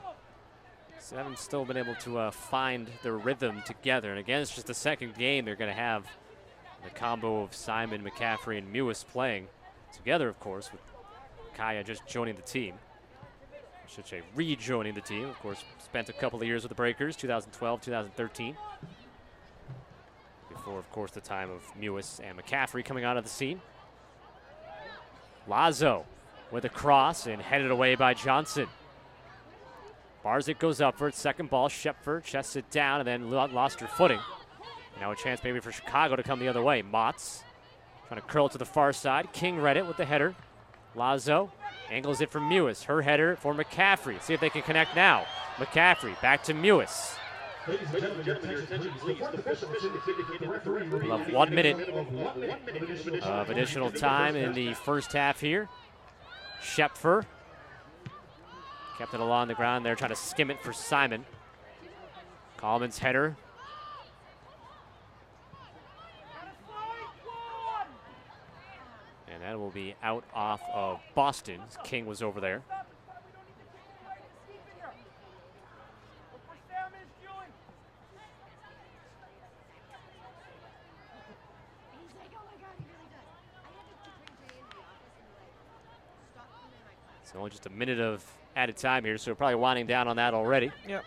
So haven't still been able to find their rhythm together. And again, it's just the second game they're going to have the combo of Simon, McCaffrey, and Mewis playing together, of course, with Kaya just joining the team. I should say rejoining the team. Of course, spent a couple of years with the Breakers, 2012, 2013. Before, of course, the time of Mewis and McCaffrey coming out of the scene. Lazo with a cross and headed away by Johnson. Barzik goes up for its second ball. Shepford chests it down and then lost her footing. Now a chance maybe for Chicago to come the other way. Motts trying to curl to the far side. King read it with the header. Lazo angles it from Mewis. Her header for McCaffrey. See if they can connect now. McCaffrey back to Mewis. Ladies and gentlemen, your attention, please. The official indicated the referee will be 1 minute of additional time in the first half here. Shepford kept it along the ground there, trying to skim it for Simon. Coleman's header. And that will be out off of Boston. King was over there. It's only just a minute of added time here, so we're probably winding down on that already. Yep.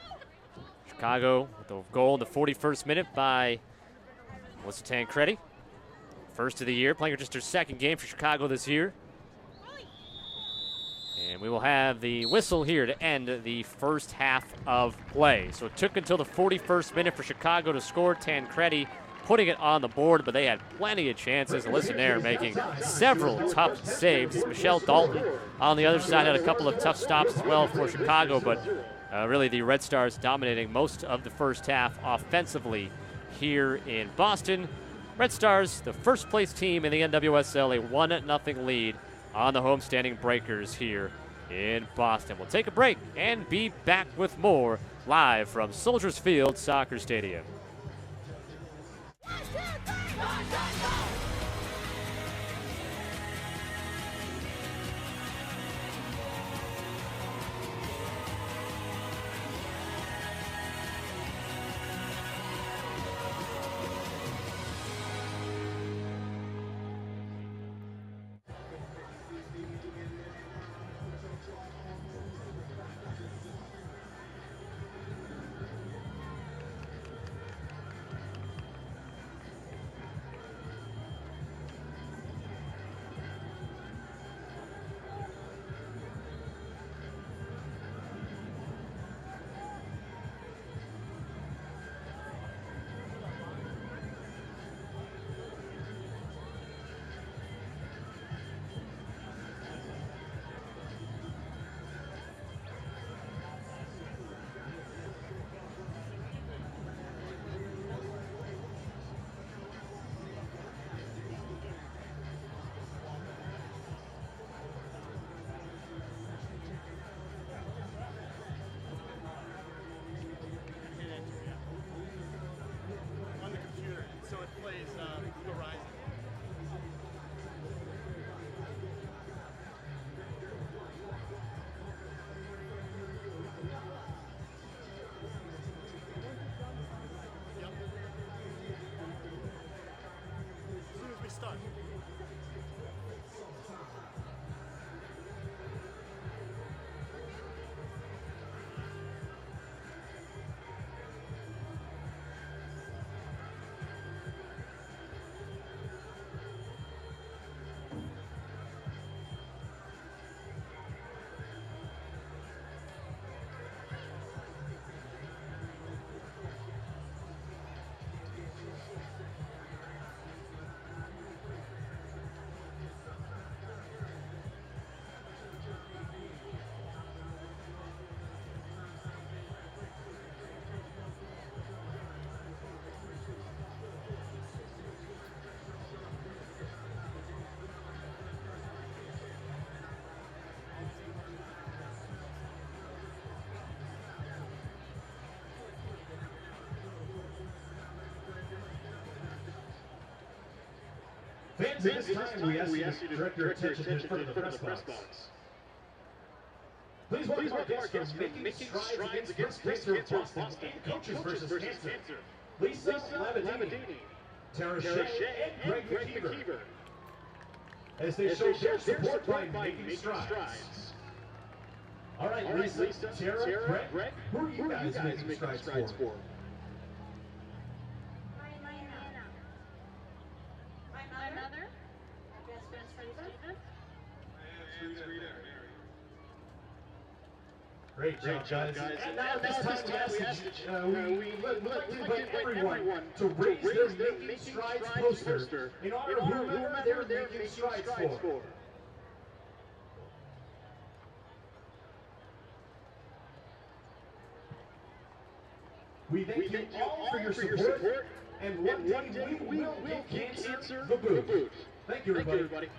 Chicago with the goal in the 41st minute by Melissa Tancredi. First of the year, playing just her second game for Chicago this year. And we will have the whistle here to end the first half of play. So it took until the 41st minute for Chicago to score. Tancredi putting it on the board, but they had plenty of chances. Listen there, making several tough saves. Michelle Dalton on the other side had a couple of tough stops as well for Chicago, but really the Red Stars dominating most of the first half offensively here in Boston. Red Stars, the first place team in the NWSL, a 1-0 lead on the homestanding Breakers here in Boston. We'll take a break and be back with more live from Soldiers Field Soccer Stadium. Fans, at this time, we ask you to direct your attention to the front of the press box. Please welcome our guests from Making Strides Against Cancer of Boston and Coaches versus Cancer. Lisa Labadini, Tara Shea, and Greg McKeever. As they show their support by Making Strides. All right, Lisa, Tara, Greg, who are you guys making strides for? My mother, my best friend Stephen. Great job, guys. And now at this time we would like to invite everyone to raise their Making Strides poster in honor of whomever they're making strides for. We thank you all for your support, and one day we will give cancer the boot. Thank you, everybody.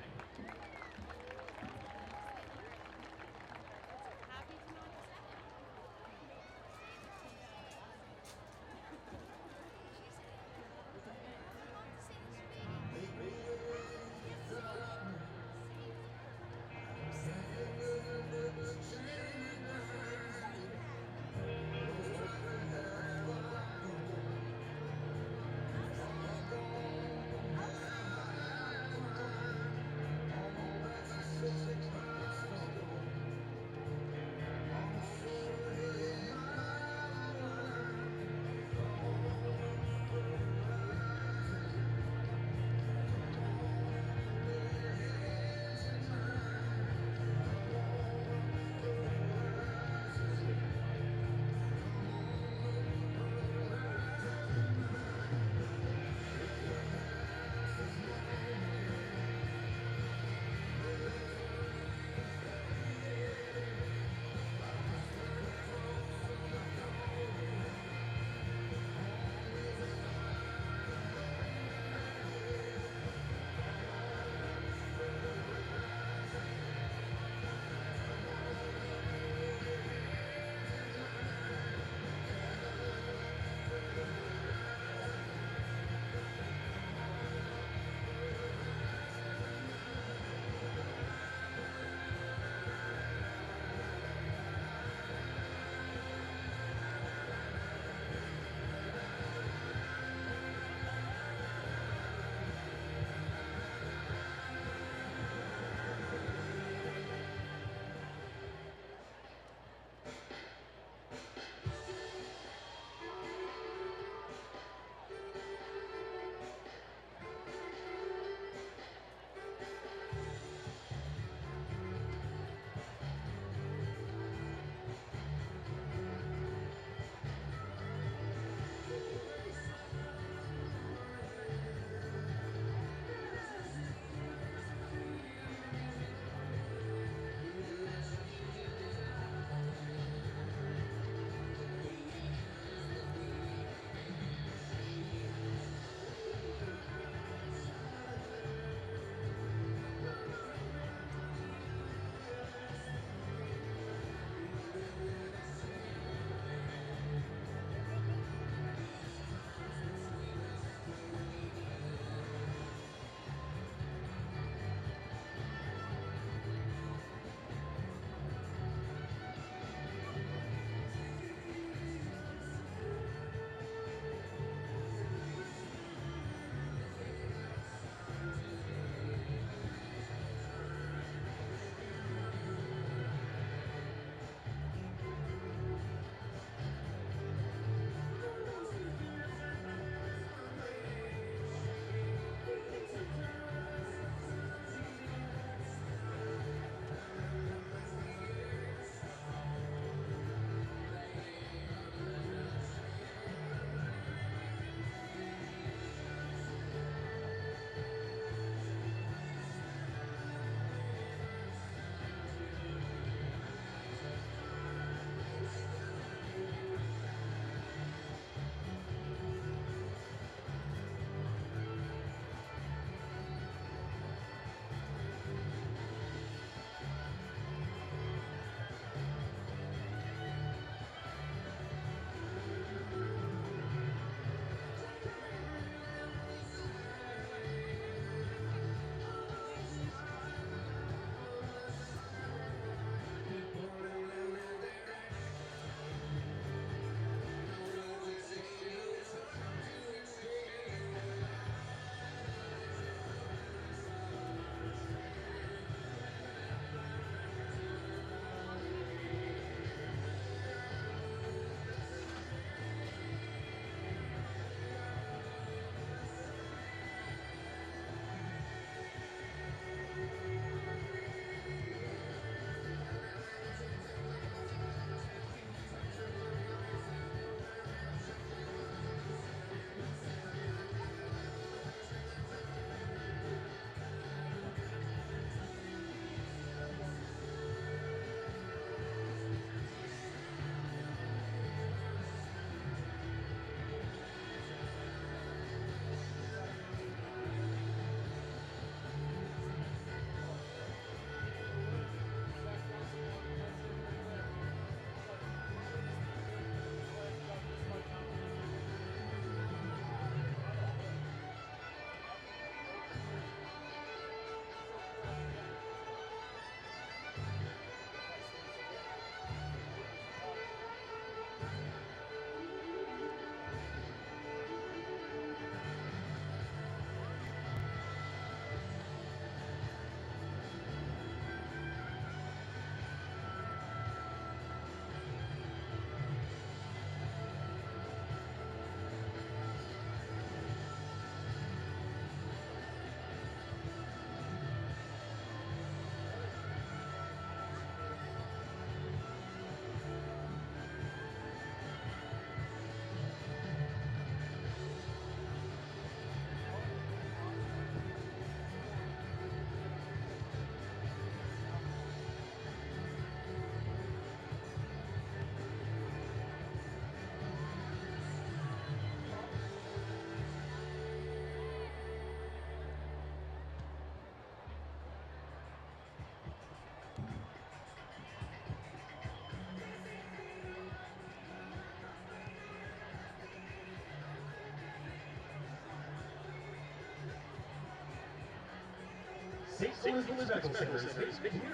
St. Elizabeth Medical Center is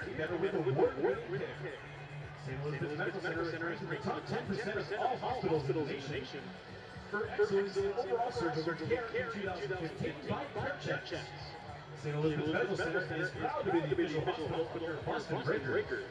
together with award-winning care. St. Elizabeth Medical Center is ranked in the top 10% of all hospitals in the nation for excellence in overall surgical care in 2015 by CareChex. St. Elizabeth Medical Center is proud to be the official hospital of your Boston Breakers.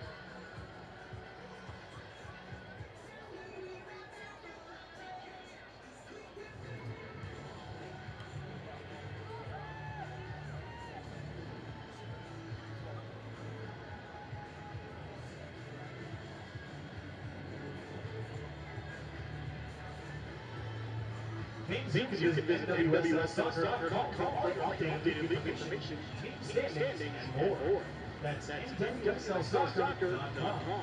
Things you can visit NWSL.com for all your updated information, team standings, and more. That's NWSL.com.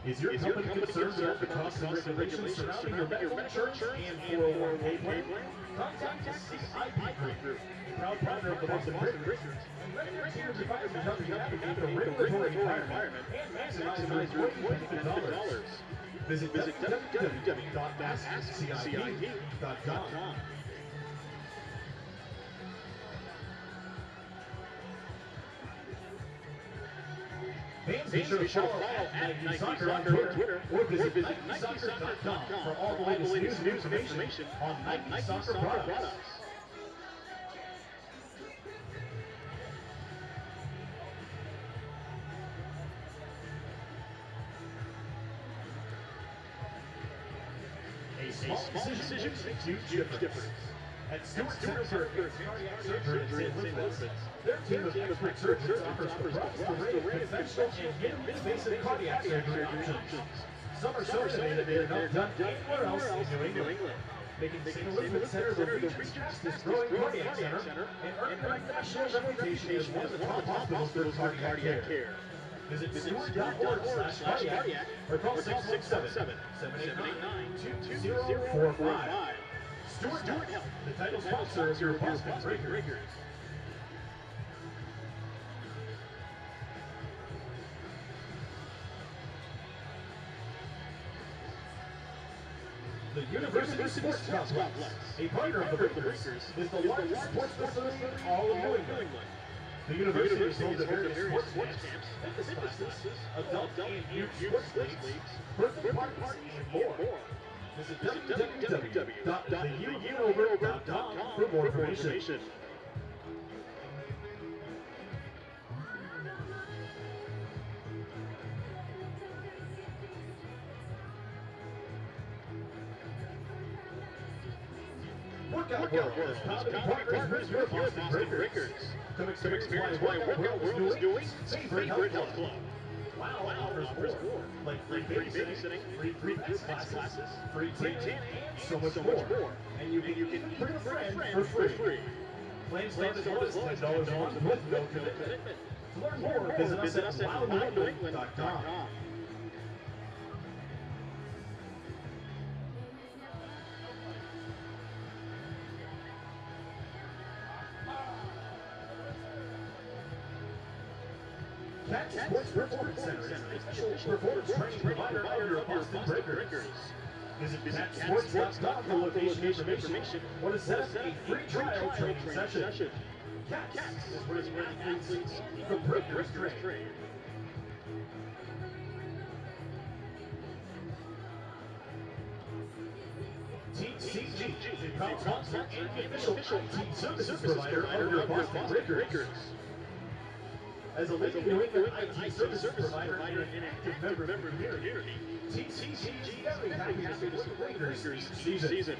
Is your company concerned about the costs and regulations surrounding your medical insurance and 401k plan? Contact the CIP Group, a proud partner of the Boston Breakers, and let their team of advisors help you navigate the regulatory environment and maximize your employee benefit dollars. Visit www.askcip.com. Fans, be sure to follow at Nike Soccer on Twitter or visit NikeSoccer.com for all the latest news and information on Nike Soccer products. A small decision makes a huge difference. At Stewart Center for Cardiac Surgery in St. Louis, their team of expert surgeons offers the broadest array of conventional and invasive cardiac surgery options. Some are so innovative they are not done anywhere else in New England, making St. Elizabeth Center the region's fastest growing cardiac center and earning their national reputation as one of the top hospitals for cardiac care. Visit stewart.org/cardiac or call 617-789-2045. Stewart Health, the title sponsor of your Boston Breakers. The University Sports Complex, a partner of the Breakers, is the largest sports facility in all of New England. The university is home to various sports camps, fitness classes, adult and youth sports leagues, birthday parties, and more. Visit www.theuover.com for more information. Workout World is proud to be partners with your Boston Breakers. Come experience why Workout World is doing favorite health club. Wow offers more, like free babysitting, free fitness classes, free tan, and so much more. And you can bring a friend for free. Plans start as low as $10 a month with no commitment. To learn more, visit us at wildnewengland.com. Cat Sports Performance Center is a special performance training provider of your Boston Breakers. Visit catsports.com for location information or to set up a free trial training session. Cats is where athletes from Breakers train. TCG, the proud sponsor and the official IT services provider of your Boston Breakers. As a leading New England IT service provider and an active member of the community, TCG is very happy to support the Breakers each season.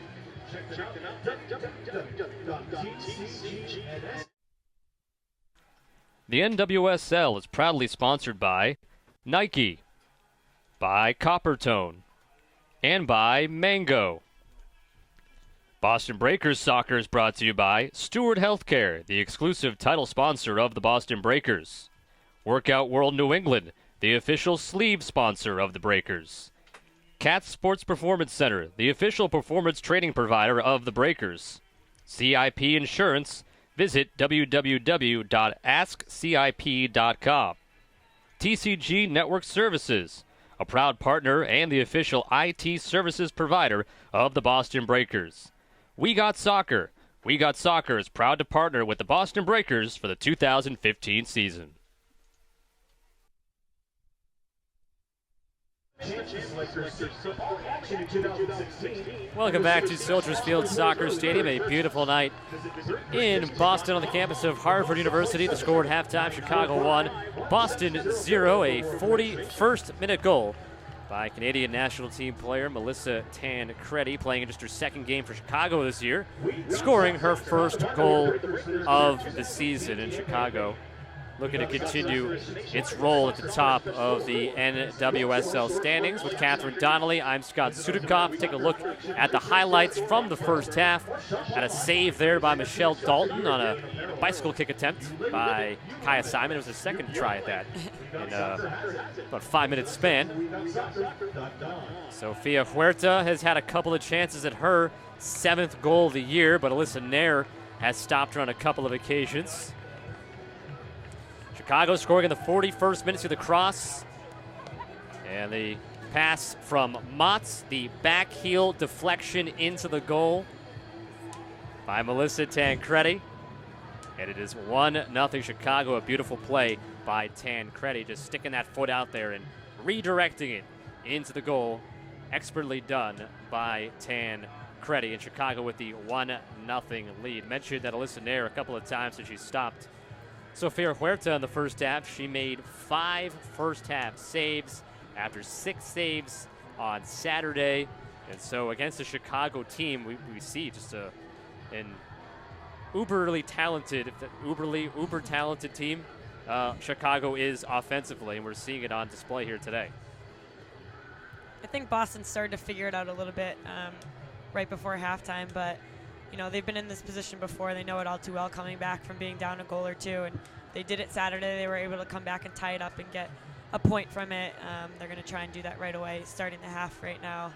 Check them out at www.tcgns. The NWSL is proudly sponsored by Nike, by Coppertone, and by Mango. Boston Breakers Soccer is brought to you by Stewart Healthcare, the exclusive title sponsor of the Boston Breakers. Workout World New England, the official sleeve sponsor of the Breakers. Cats Sports Performance Center, the official performance training provider of the Breakers. CIP Insurance, visit www.askcip.com. TCG Network Services, a proud partner and the official IT services provider of the Boston Breakers. We Got Soccer. We Got Soccer is proud to partner with the Boston Breakers for the 2015 season. Welcome back to Soldiers Field Soccer Stadium. A beautiful night in Boston on the campus of Harvard University. The score at halftime, Chicago 1, Boston 0. A 41st minute goal by Canadian national team player Melissa Tancredi, playing in just her second game for Chicago this year, scoring her first goal of the season in Chicago. Looking to continue its role at the top of the NWSL standings with Catherine Donnelly. I'm Scott Sudikoff. Take a look at the highlights from the first half. Had a save there by Michelle Dalton on a bicycle kick attempt by Kaya Simon. It was a second try at that in about a 5-minute span. Sofia Huerta has had a couple of chances at her 7th goal of the year, but Alyssa Nair has stopped her on a couple of occasions. Chicago scoring in the 41st minute through the cross. And the pass from Motts, the back heel deflection into the goal by Melissa Tancredi. And it is 1-0 Chicago. A beautiful play by Tancredi, just sticking that foot out there and redirecting it into the goal. Expertly done by Tancredi. And Chicago with the 1-0 lead. Mentioned that Alyssa Nair a couple of times that she stopped Sofia Huerta in the first half. She made 5 first-half saves after 6 saves on Saturday. And so against the Chicago team, we see just an uber talented team Chicago is offensively, and we're seeing it on display here today. I think Boston started to figure it out a little bit right before halftime, but you know, they've been in this position before. They know it all too well, coming back from being down a goal or two, and they did it Saturday. They were able to come back and tie it up and get a point from it. They're going to try and do that right away, starting the half right now.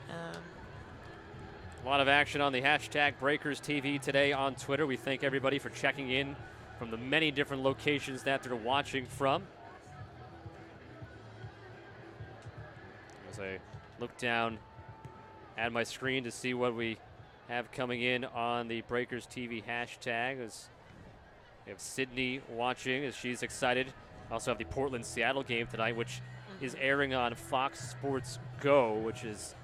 A lot of action on the hashtag Breakers TV today on Twitter. We thank everybody for checking in from the many different locations that they're watching from. As I look down at my screen to see what we have coming in on the Breakers TV hashtag, as we have Sydney watching as she's excited. Also have the Portland-Seattle game tonight, which is airing on Fox Sports Go, which is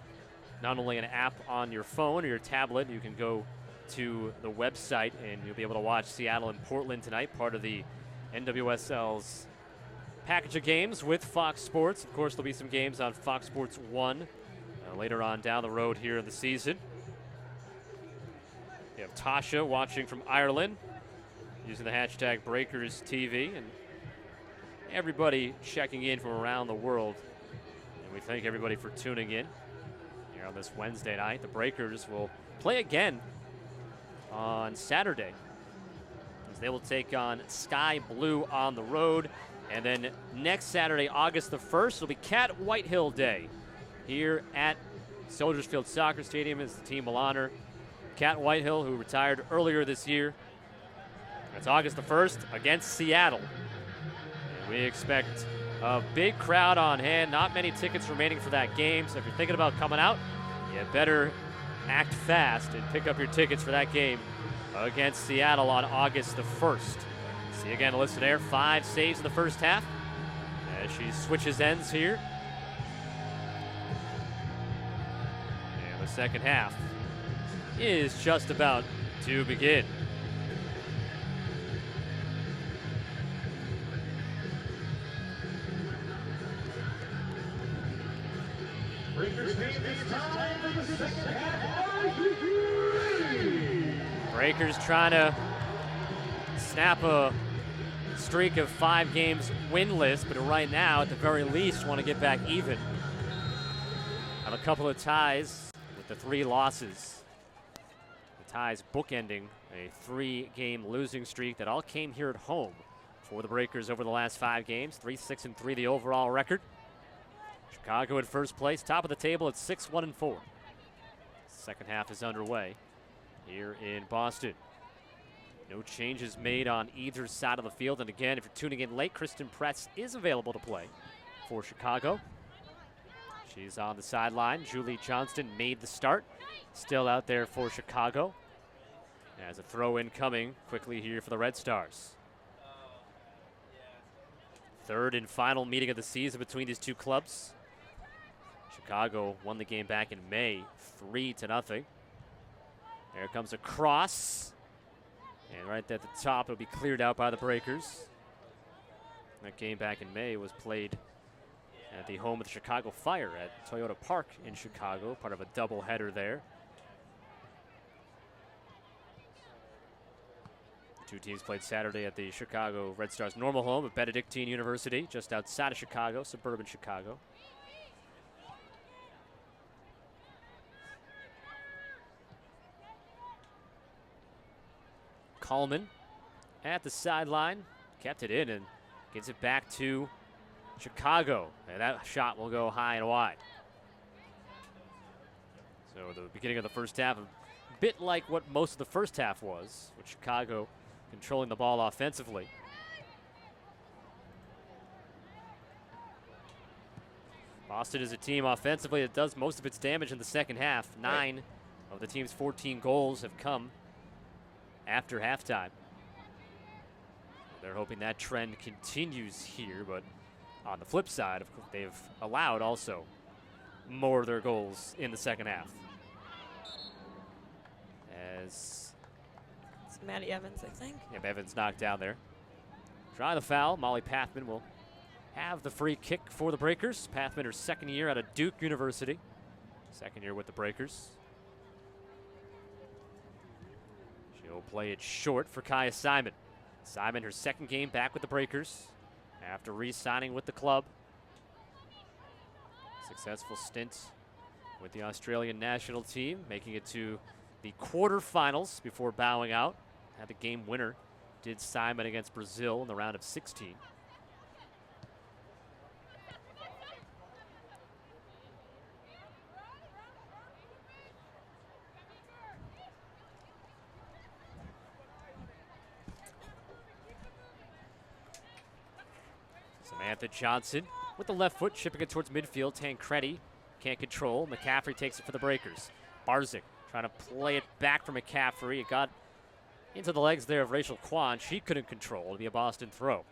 not only an app on your phone or your tablet. You can go to the website and you'll be able to watch Seattle and Portland tonight, part of the NWSL's package of games with Fox Sports. Of course, there'll be some games on Fox Sports 1 later on down the road here in the season. We have Tasha watching from Ireland using the hashtag Breakers TV, and everybody checking in from around the world. And we thank everybody for tuning in here on this Wednesday night. The Breakers will play again on Saturday, as they will take on Sky Blue on the road. And then next Saturday, August the 1st, it'll be Cat Whitehill Day here at Soldiers Field Soccer Stadium, as the team will honor Cat Whitehill, who retired earlier this year. That's August the 1st against Seattle. And we expect a big crowd on hand. Not many tickets remaining for that game, so if you're thinking about coming out, you better act fast and pick up your tickets for that game against Seattle on August the 1st. See again, Alyssa Nair, 5 saves in the first half as she switches ends here. And the second half is just about to begin. Breakers trying to snap a streak of 5 games winless, but right now, at the very least, want to get back even. Have a couple of ties with the 3 losses. The ties bookending a 3-game losing streak that all came here at home for the Breakers over the last 5 games. 3-6-3 the overall record. Chicago in first place, top of the table at 6-1-4. Second half is underway here in Boston. No changes made on either side of the field. And again, if you're tuning in late, Kristen Pretz is available to play for Chicago. She's on the sideline. Julie Johnston made the start. Still out there for Chicago. As a throw-in coming quickly here for the Red Stars. Third and final meeting of the season between these two clubs. Chicago won the game back in May, 3-0. There comes a cross. And right at the top, it'll be cleared out by the Breakers. That game back in May was played at the home of the Chicago Fire at Toyota Park in Chicago, part of a doubleheader there. The two teams played Saturday at the Chicago Red Stars' normal home at Benedictine University, just outside of Chicago, suburban Chicago. Kallman at the sideline, kept it in and gets it back to Chicago. And that shot will go high and wide. So the beginning of the first half, a bit like what most of the first half was, with Chicago controlling the ball offensively. Boston is a team offensively that does most of its damage in the second half. 9 of the team's 14 goals have come after halftime. They're hoping that trend continues here, but on the flip side, of course, they've allowed also more of their goals in the second half. As It's Maddie Evans, I think. yeah, Evans knocked down there. Try the foul. Molly Pathman will have the free kick for the Breakers. Pathman, her second year out of Duke University. Second year with the Breakers. She'll play it short for Kaya Simon. Simon, her second game back with the Breakers after re-signing with the club. Successful stint with the Australian national team, making it to the quarterfinals before bowing out. Had the game winner, did Simon against Brazil in the round of 16. Samantha Johnson with the left foot, shipping it towards midfield. Tancredi can't control. McCaffrey takes it for the Breakers. Barzik trying to play it back for McCaffrey. It got into the legs there of Rachel Kwan. She couldn't control. It'll be a Boston throw.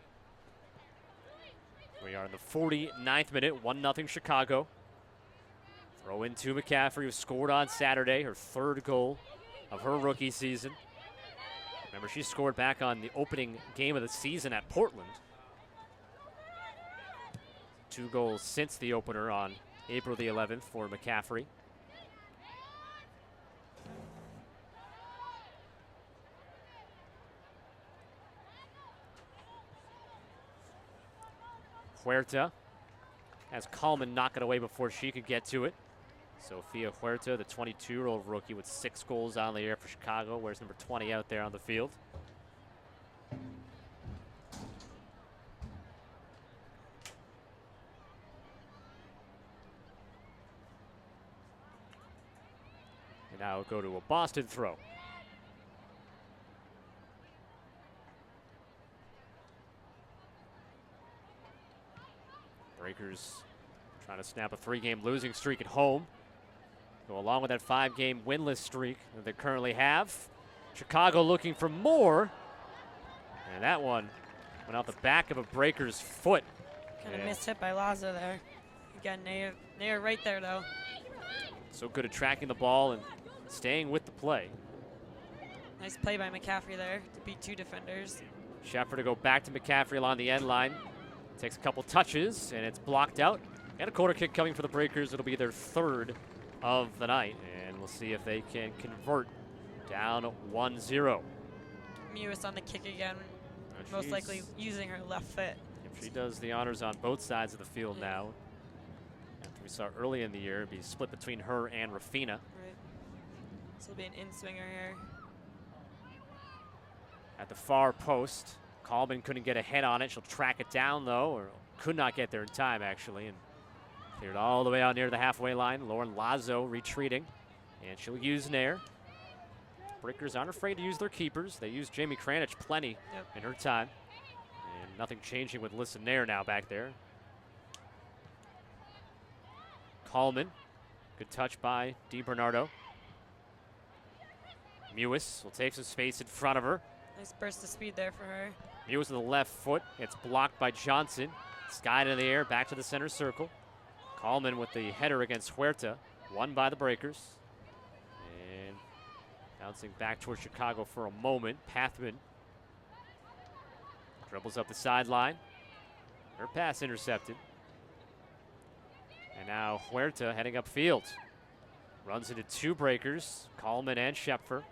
We are in the 49th minute, 1-0 Chicago. Throw in to McCaffrey, who scored on Saturday, her third goal of her rookie season. Remember, she scored back on the opening game of the season at Portland. 2 goals since the opener on April the 11th for McCaffrey. Huerta has Kallman knock it away before she could get to it. Sofia Huerta, the 22-year-old rookie with 6 goals on the air for Chicago, wears number 20 out there on the field. And now we'll go to a Boston throw. Breakers trying to snap a 3-game losing streak at home. Go along with that 5-game winless streak that they currently have. Chicago looking for more. And that one went out the back of a Breakers foot. Kind of missed hit by Lazo there. Again, Nair right there, though. So good at tracking the ball and staying with the play. Nice play by McCaffrey there to beat 2 defenders. Sheffer to go back to McCaffrey along the end line. Takes a couple touches, and it's blocked out. And a corner kick coming for the Breakers. It'll be their 3rd of the night. And we'll see if they can convert down 1-0. Mewis on the kick again. Most likely using her left foot. If she does the honors on both sides of the field now. After we saw early in the year, it'd be split between her and Rafina. Right. This will be an in-swinger here. At the far post, Kallman couldn't get a head on it. She'll track it down, though, or could not get there in time, actually, and cleared all the way out near the halfway line. Lauren Lazo retreating, and she'll use Nair. Breakers aren't afraid to use their keepers. They used Jamie Kranich plenty in her time. And nothing changing with Lissa Nair now back there. Coleman, good touch by DiBernardo. Mewis will take some space in front of her. Nice burst of speed there for her. Mewis with the left foot. It's blocked by Johnson. Skied in the air, back to the center circle. Coleman with the header against Huerta. Won by the Breakers. And bouncing back towards Chicago for a moment. Pathman dribbles up the sideline. Her pass intercepted. And now Huerta heading upfield. Runs into two Breakers, Coleman and Schepfer.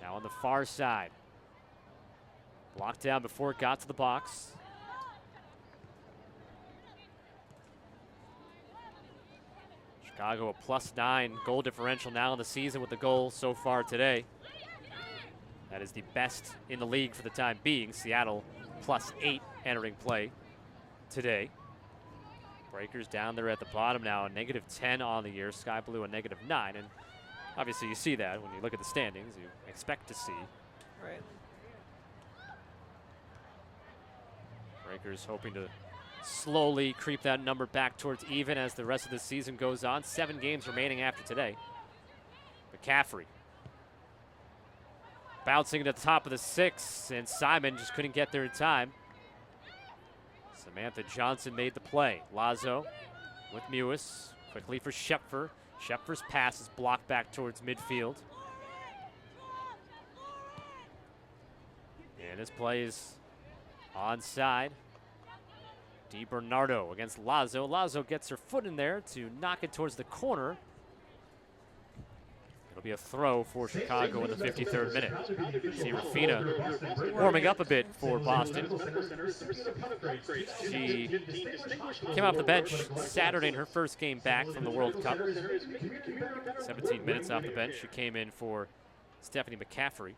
Now on the far side. Blocked down before it got to the box. Chicago a +9 goal differential now in the season with the goal so far today. That is the best in the league for the time being. Seattle +8 entering play today. Breakers down there at the bottom now, a -10 on the year. Sky Blue a -9, and obviously you see that when you look at the standings. You expect to see. Right. Breakers hoping to slowly creep that number back towards even as the rest of the season goes on. 7 games remaining after today. McCaffrey bouncing to the top of the 6, and Simon just couldn't get there in time. Samantha Johnson made the play. Lazo with Mewis, quickly for Schepfer. Schepfer's pass is blocked back towards midfield. And this play is onside. DiBernardo against Lazo. Lazo gets her foot in there to knock it towards the corner. It'll be a throw for Chicago in the 53rd minute. See Rafina warming up a bit for Boston. She came off the bench Saturday in her first game back from the World Cup. 17 minutes off the bench. She came in for Stephanie McCaffrey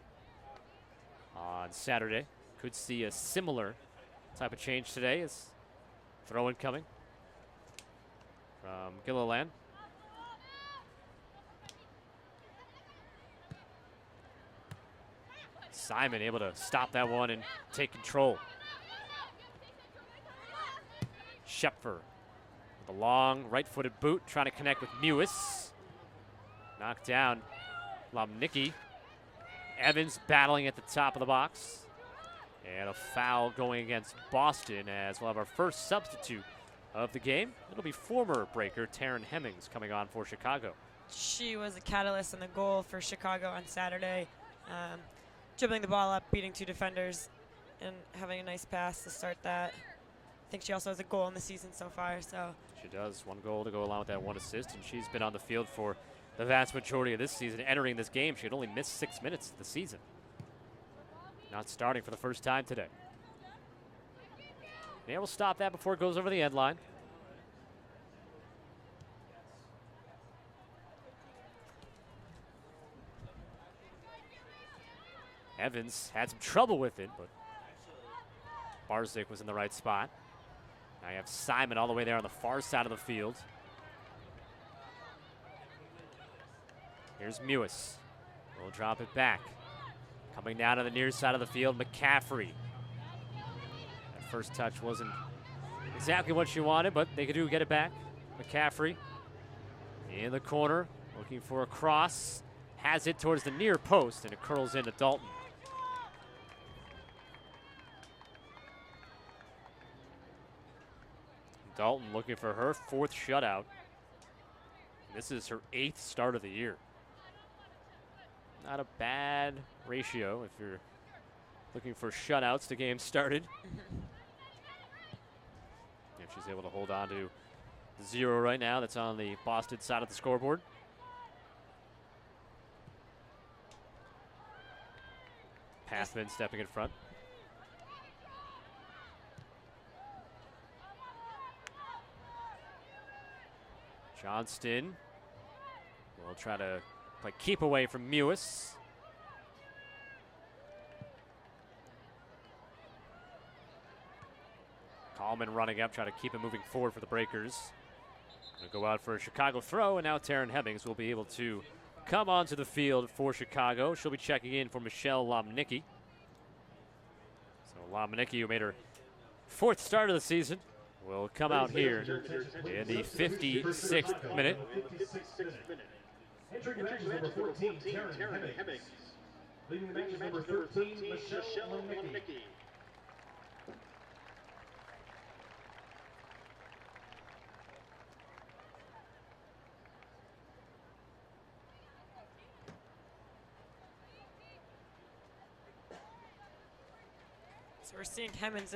on Saturday. Could see a similar type of change today as throw-in coming from Gilliland. Simon able to stop that one and take control. Schepfer with a long right-footed boot trying to connect with Mewis. Knocked down Lomnicki. Evans battling at the top of the box. And a foul going against Boston as we'll have our first substitute of the game. It'll be former Breaker Taryn Hemmings coming on for Chicago. She was a catalyst in the goal for Chicago on Saturday. Dribbling the ball up, beating 2 defenders, and having a nice pass to start that. I think she also has a goal in the season so far. So she does. 1 goal to go along with that 1 assist, and she's been on the field for the vast majority of this season. Entering this game, she had only missed 6 minutes of the season. Not starting for the first time today. Nair will stop that before it goes over the end line. Evans had some trouble with it, but Barzik was in the right spot. Now you have Simon all the way there on the far side of the field. Here's Mewis. We'll drop it back. Coming down to the near side of the field, McCaffrey. That first touch wasn't exactly what she wanted, but they could get it back. McCaffrey in the corner, looking for a cross. Has it towards the near post, and it curls into Dalton. Dalton looking for her 4th shutout. This is her 8th start of the year. Not a bad ratio if you're looking for shutouts to games started. If she's able to hold on to 0 right now, that's on the Boston side of the scoreboard. Pathman stepping in front. Johnston will try to keep away from Mewis. Coleman running up, trying to keep it moving forward for the Breakers. Gonna go out for a Chicago throw, and now Taryn Hemmings will be able to come onto the field for Chicago. She'll be checking in for Michelle Lomnicki. So Lomnicki, who made her 4th start of the season, will come out here in the 56th minute. Entering the match is number 14, Taryn Hemmings. Leading the match is number 13, Michelle Lomnicki. So we're seeing Hemmings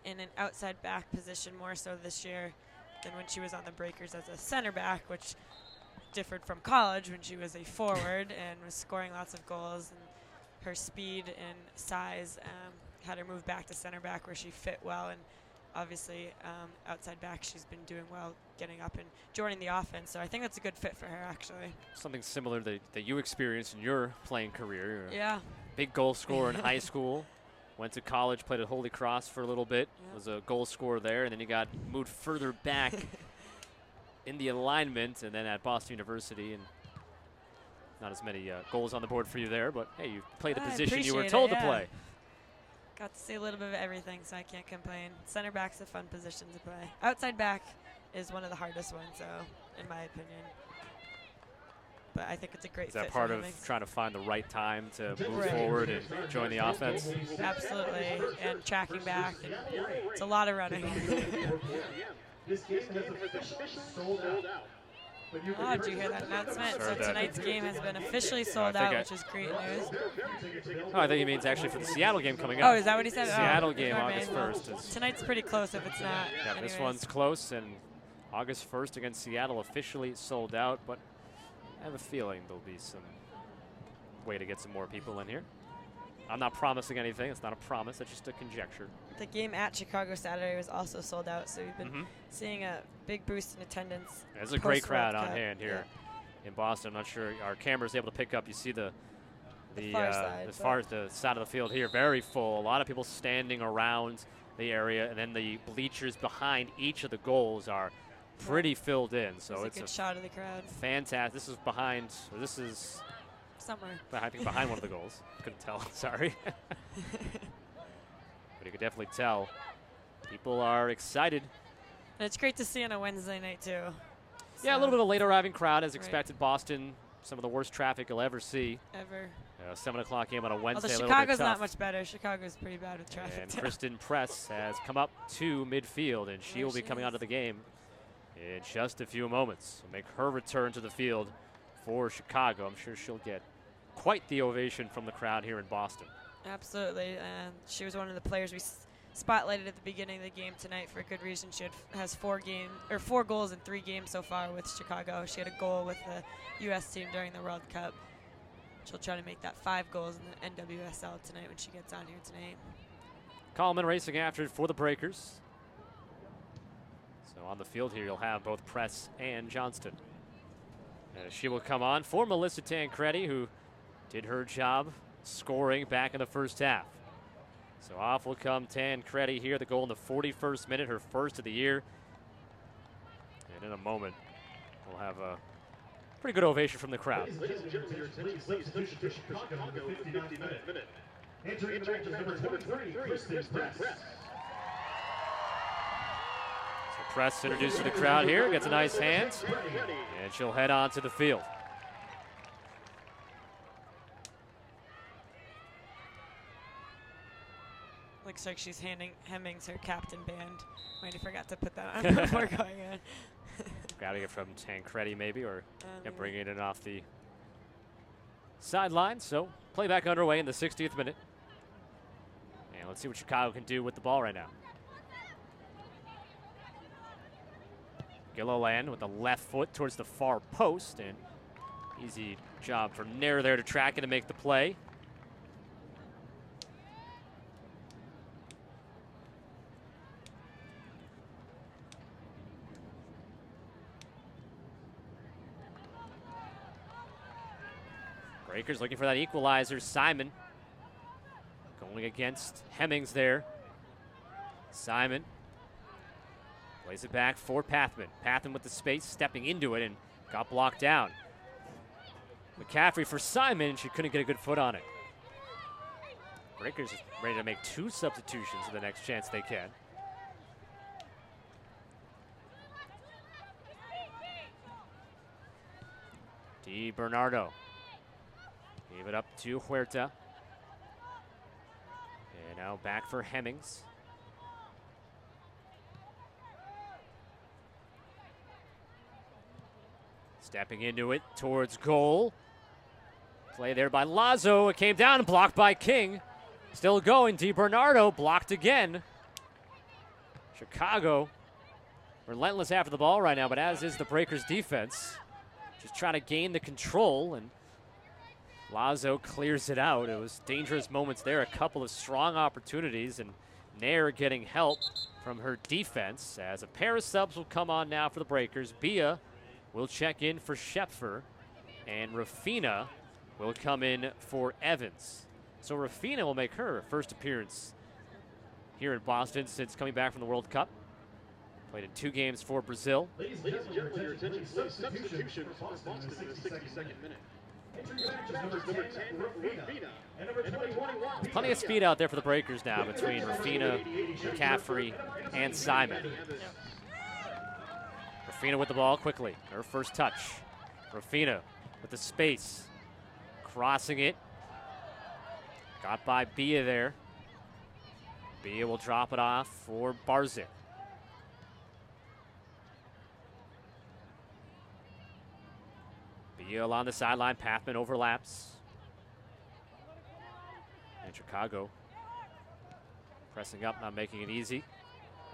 in an outside back position more so this year than when she was on the Breakers as a center back, which differed from college when she was a forward and was scoring lots of goals. And her speed and size had her move back to center back where she fit well. And obviously outside back she's been doing well getting up and joining the offense. So I think that's a good fit for her actually. Something similar that you experienced in your playing career. You're a Yeah. big goal scorer in high school. Went to college, played at Holy Cross for a little bit, was a goal scorer there, and then you got moved further back in the alignment, and then at Boston University, and not as many goals on the board for you there, but hey, you played the I position you were appreciate told it, to yeah. play. Got to see a little bit of everything, so I can't complain. Center back's a fun position to play. Outside back is one of the hardest ones, so in my opinion. But I think it's a great Is fit that for part of Hemmings. trying to find the right time to move Right. forward and join the offense? Absolutely, and tracking back. And it's a lot of running. This game has officially sold out. But you Oh, did you hear that announcement? So Heard that. tonight's game has been officially sold I think out, I- which is great news. Oh, I think he means actually for the Seattle game coming Oh, up. is that what he said? Seattle Oh, game never August mind. 1st. Is, Tonight's pretty close if it's not. yeah, this Anyways. one's close, and August 1st against Seattle officially sold out, but I have a feeling there'll be some way to get some more people in here. I'm not promising anything. It's not a promise. It's just a conjecture. The game at Chicago Saturday was also sold out, so we've been Mhm. seeing a big boost in attendance. There's a great post-World crowd on Cup. hand here in Boston. I'm not sure our camera's able to pick up. You see the far side, the side of the field here, very full. A lot of people standing around the area, and then the bleachers behind each of the goals are pretty filled in. So It's it's a good a shot of the crowd fantastic. This is behind. Or this is somewhere. I think behind one of the goals. Couldn't tell. Sorry. But you could definitely tell people are excited. And it's great to see on a Wednesday night too. Yeah, a So, little bit of a late arriving crowd as Right. expected. Boston, some of the worst traffic you'll ever see. ever. 7 o'clock game on a Wednesday. Although a little bit Chicago's not tough. much better. Chicago's pretty bad with traffic. And too. Kristen Press has come up to midfield, and she There will be she coming is. onto the game in just a few moments. Will make her return to the field for Chicago. I'm sure she'll get quite the ovation from the crowd here in Boston. Absolutely, and she was one of the players we spotlighted at the beginning of the game tonight for a good reason. She has 4 goals in 3 games so far with Chicago. She had a goal with the U.S. team during the World Cup. She'll try to make that 5 goals in the NWSL tonight when she gets on here tonight. Coleman racing after it for the Breakers. So on the field here, you'll have both Press and Johnston. She will come on for Melissa Tancredi, who did her job scoring back in the first half. So off will come Tancredi here, the goal in the 41st minute, her first of the year. And in a moment, we'll have a pretty good ovation from the crowd. Ladies and gentlemen, please substitution for Chicago in the 59th minute. Entering the match is number 23, Kristen Press. So Press introduced to the crowd here, gets a nice hand, and she'll head on to the field. Looks like she's handing Hemmings her captain band. Might have forgot to put that on before going in. Grabbing it from Tancredi maybe, or Um, bringing it in off the sideline. So playback underway in the 60th minute. And let's see what Chicago can do with the ball right now. Gilliland with the left foot towards the far post, and easy job for Nair there to track it and make the play. Breakers looking for that equalizer. Simon going against Hemmings there. Simon plays it back for Pathman. Pathman with the space, stepping into it, and got blocked down. McCaffrey for Simon. She couldn't get a good foot on it. Breakers ready to make 2 substitutions in the next chance they can. DiBernardo. Gave it up to Huerta. And now back for Hemmings. Stepping into it towards goal. Play there by Lazo. It came down and blocked by King. Still going. DiBernardo blocked again. Chicago relentless after the ball right now, but as is the Breakers defense. Just trying to gain the control, and Lazo clears it out. It was dangerous moments there, a couple of strong opportunities, and Nair getting help from her defense as a pair of subs will come on now for the Breakers. Bia will check in for Schepfer, and Rafina will come in for Evans. So Rafina will make her first appearance here in Boston since coming back from the World Cup. Played in 2 games for Brazil. Ladies and gentlemen, your attention, please. Substitution for Boston in the 62nd minute. Number 10, Rafina, and number 21. Plenty of speed out there for the Breakers now between Rafina, McCaffrey, and Simon. Rafina with the ball quickly. Her first touch. Rafina with the space. Crossing it. Got by Bia there. Bia will drop it off for Barzik. Bia along the sideline. Pathman overlaps. And Chicago pressing up, not making it easy.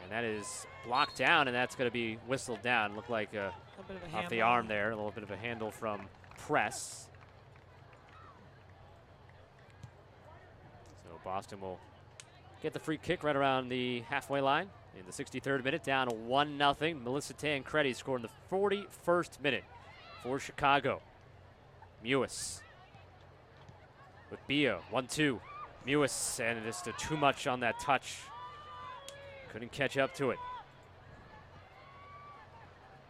And that is blocked down, and that's going to be whistled down. Looked like off the arm there. A little bit of a handle from Press. So Boston will get the free kick right around the halfway line in the 63rd minute, down 1-0. Melissa Tancredi scored in the 41st minute for Chicago. Mewis with Bia, 1-2. Mewis, and just too much on that touch. Couldn't catch up to it.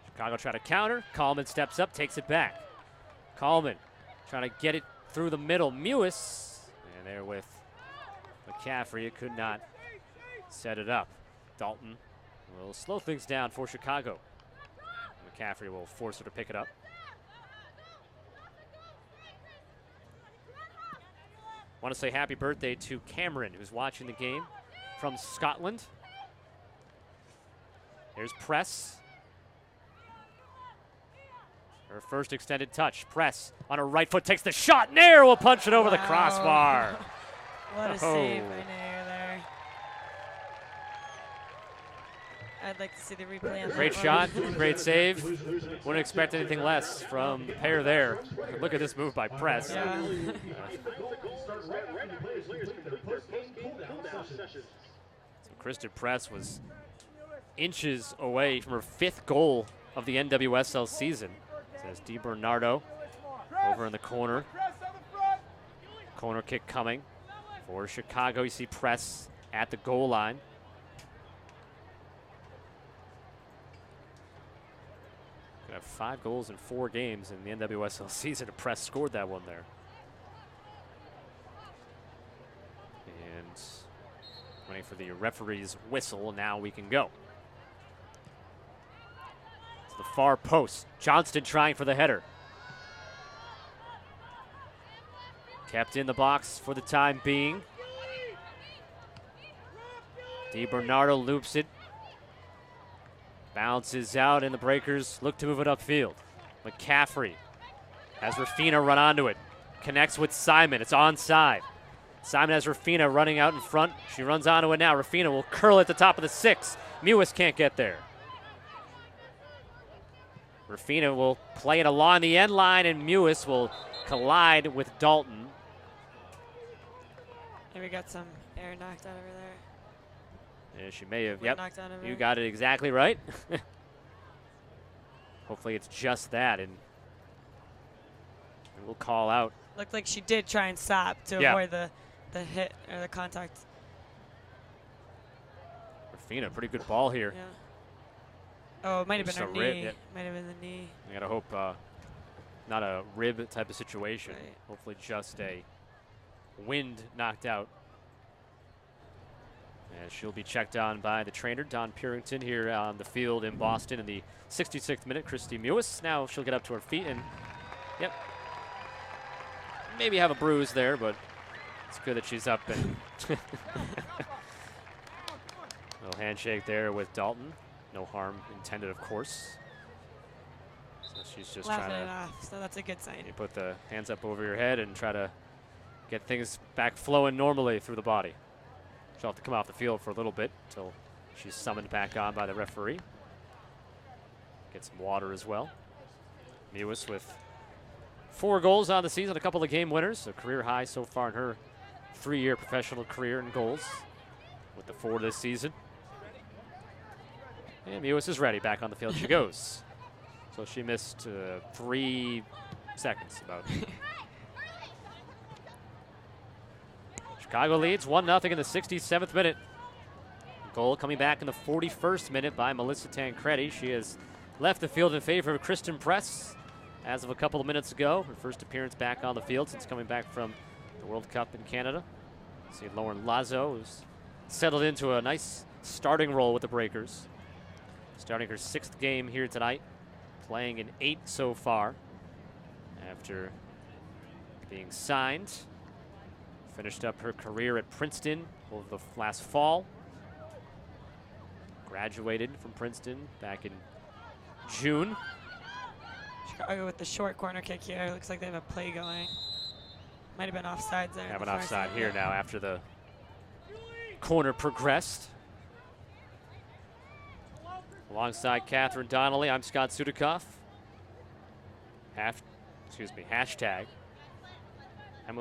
Chicago try to counter. Kallman steps up, takes it back. Kallman trying to get it through the middle. Mewis, and there with McCaffrey, it could not set it up. Dalton will slow things down for Chicago. McCaffrey will force her to pick it up. Want to say happy birthday to Cameron, who's watching the game from Scotland. There's Press. Her first extended touch. Press on her right foot takes the shot. Nair will punch it over the crossbar. What a save by Nair there. I'd like to see the replay on that Great one. shot, great save. Wouldn't expect anything less from the pair there. Look at this move by Press. Yeah. So Kristen Press was inches away from her 5th goal of the NWSL season. Says DiBernardo over in the corner. Corner kick coming for Chicago. You see Press at the goal line. Could have 5 goals in 4 games in the NWSL season. And Press scored that one there. And waiting for the referee's whistle. Now we can go. To the far post. Johnston trying for the header. Kept in the box for the time being. DiBernardo loops it. Bounces out, and the Breakers look to move it upfield. McCaffrey has Rafina run onto it. Connects with Simon. It's onside. Simon has Rafina running out in front. She runs onto it now. Rafina will curl at the top of the 6. Mewis can't get there. Rafina will play it along the end line, and Mewis will collide with Dalton. And we got some air knocked out over there. Yeah, she may have. Wind Yep, knocked out of you her. got it exactly right. Hopefully it's just that, and we'll call out. Looked like she did try and stop to Yeah. avoid the hit or the contact. Rafina, pretty good ball here. Yeah. Oh, it might have been Just her a rip, knee. yeah. Might have been the knee. I gotta hope not a rib type of situation. Right. Hopefully just a wind knocked out. And she'll be checked on by the trainer, Don Purington, here on the field in Boston in the 66th minute. Christy Mewis. Now she'll get up to her feet and, yep, maybe have a bruise there, but it's good that she's up. And little handshake there with Dalton. No harm intended, of course. So she's just Laughing trying it to off, so that's a good sign. you put the hands up over your head and try to get things back flowing normally through the body. She'll have to come off the field for a little bit until she's summoned back on by the referee. Get some water as well. Mewis with 4 goals on the season, a couple of game winners, a career high so far in her 3-year professional career in goals with the 4 this season. And Mewis is ready. Back on the field she goes. So she missed 3 seconds about. Chicago leads 1-0 in the 67th minute. Goal coming back in the 41st minute by Melissa Tancredi. She has left the field in favor of Kristen Press as of a couple of minutes ago. Her first appearance back on the field since coming back from the World Cup in Canada. See Lauren Lazo, who's settled into a nice starting role with the Breakers. Starting her 6th game here tonight, playing in 8 so far after being signed. Finished up her career at Princeton over the last fall. Graduated from Princeton back in June. Chicago with the short corner kick here. Looks like they have a play going. Might have been offsides there. Have an offside here now after the corner progressed. Alongside Catherine Donnelly, I'm Scott Sudikoff. Hashtag.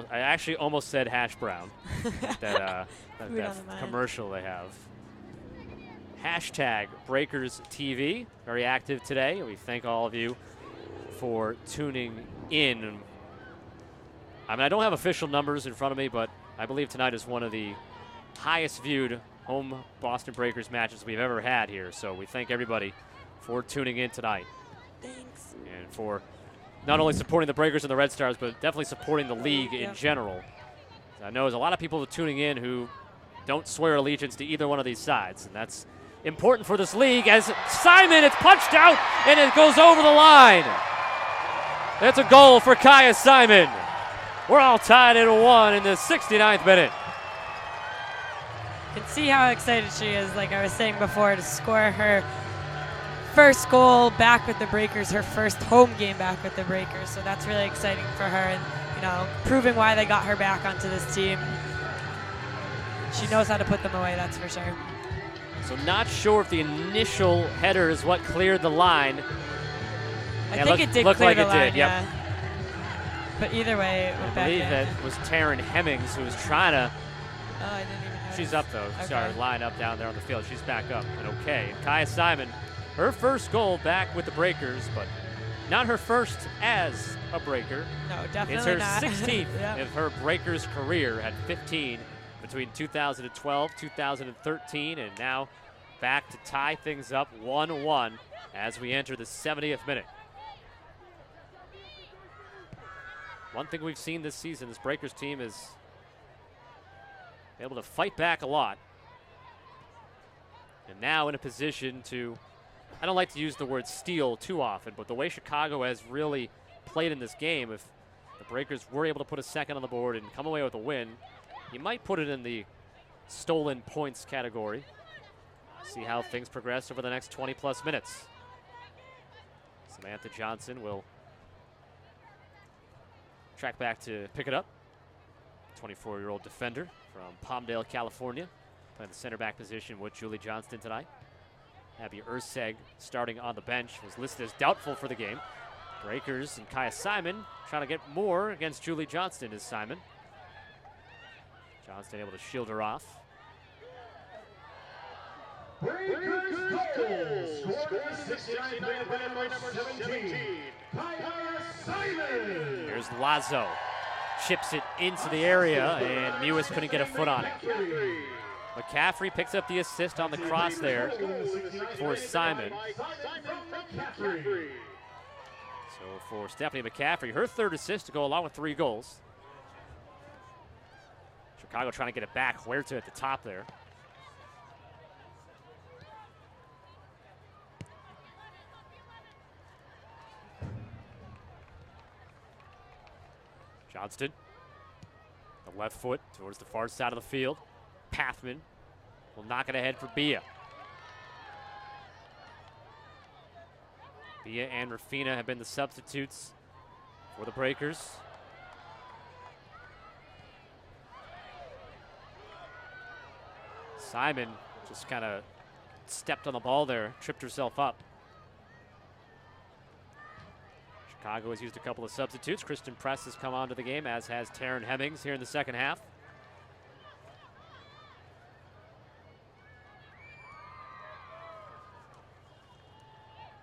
I actually almost said Hash Brown. that commercial they have. Hashtag Breakers TV. Very active today. We thank all of you for tuning in. I mean, I don't have official numbers in front of me, but I believe tonight is one of the highest viewed home Boston Breakers matches we've ever had here. So we thank everybody for tuning in tonight. Thanks. And for not only supporting the Breakers and the Red Stars, but definitely supporting the league in general. I know there's a lot of people tuning in who don't swear allegiance to either one of these sides, and that's important for this league as Simon, it's punched out, and it goes over the line. That's a goal for Kaya Simon. We're all tied at 1 in the 69th minute. You can see how excited she is, like I was saying before, to score her first goal back with the Breakers, her first home game back with the Breakers. So that's really exciting for her, and proving why they got her back onto this team. She knows how to put them away, that's for sure. So not sure if the initial header is what cleared the line. I think it did looked clear like the it line, did, yep. yeah. But either way, it went I back believe in. that was Taryn Hemmings who was trying to. Oh, I didn't even know. She's up though. Okay. Sorry, line up down there on the field. She's back up and okay. And Kaya Simon, her first goal back with the Breakers, but not her first as a Breaker. No, definitely It's her not. 16th Yep. of her Breakers career at 15 between 2012, 2013, and now back to tie things up 1-1 as we enter the 70th minute. One thing we've seen this season, this Breakers team is able to fight back a lot. And now in a position to, I don't like to use the word steal too often, but the way Chicago has really played in this game, if the Breakers were able to put a second on the board and come away with a win, you might put it in the stolen points category. See how things progress over the next 20-plus minutes. Samantha Johnson will track back to pick it up. 24-year-old defender from Palmdale, California, playing the center back position with Julie Johnston tonight. Abby Urseg starting on the bench, was listed as doubtful for the game. Breakers and Kaya Simon trying to get more against Julie Johnston is Simon. Johnston able to shield her off. Breakers goal! Scored in the 69th minute by number 17, Kaya Simon! Here's Lazo. Chips it into the area, and Mewis couldn't get a foot on it. McCaffrey picks up the assist on the cross there for Simon. So So for Stephanie McCaffrey, her third assist to go along with 3 goals. Chicago trying to get it back. Huerta at the top there. Johnston, the left foot towards the far side of the field. Pathman will knock it ahead for Bia. Bia and Rafina have been the substitutes for the Breakers. Simon just kind of stepped on the ball there, tripped herself up. Chicago has used a couple of substitutes. Kristen Press has come onto the game, as has Taryn Hemmings here in the second half.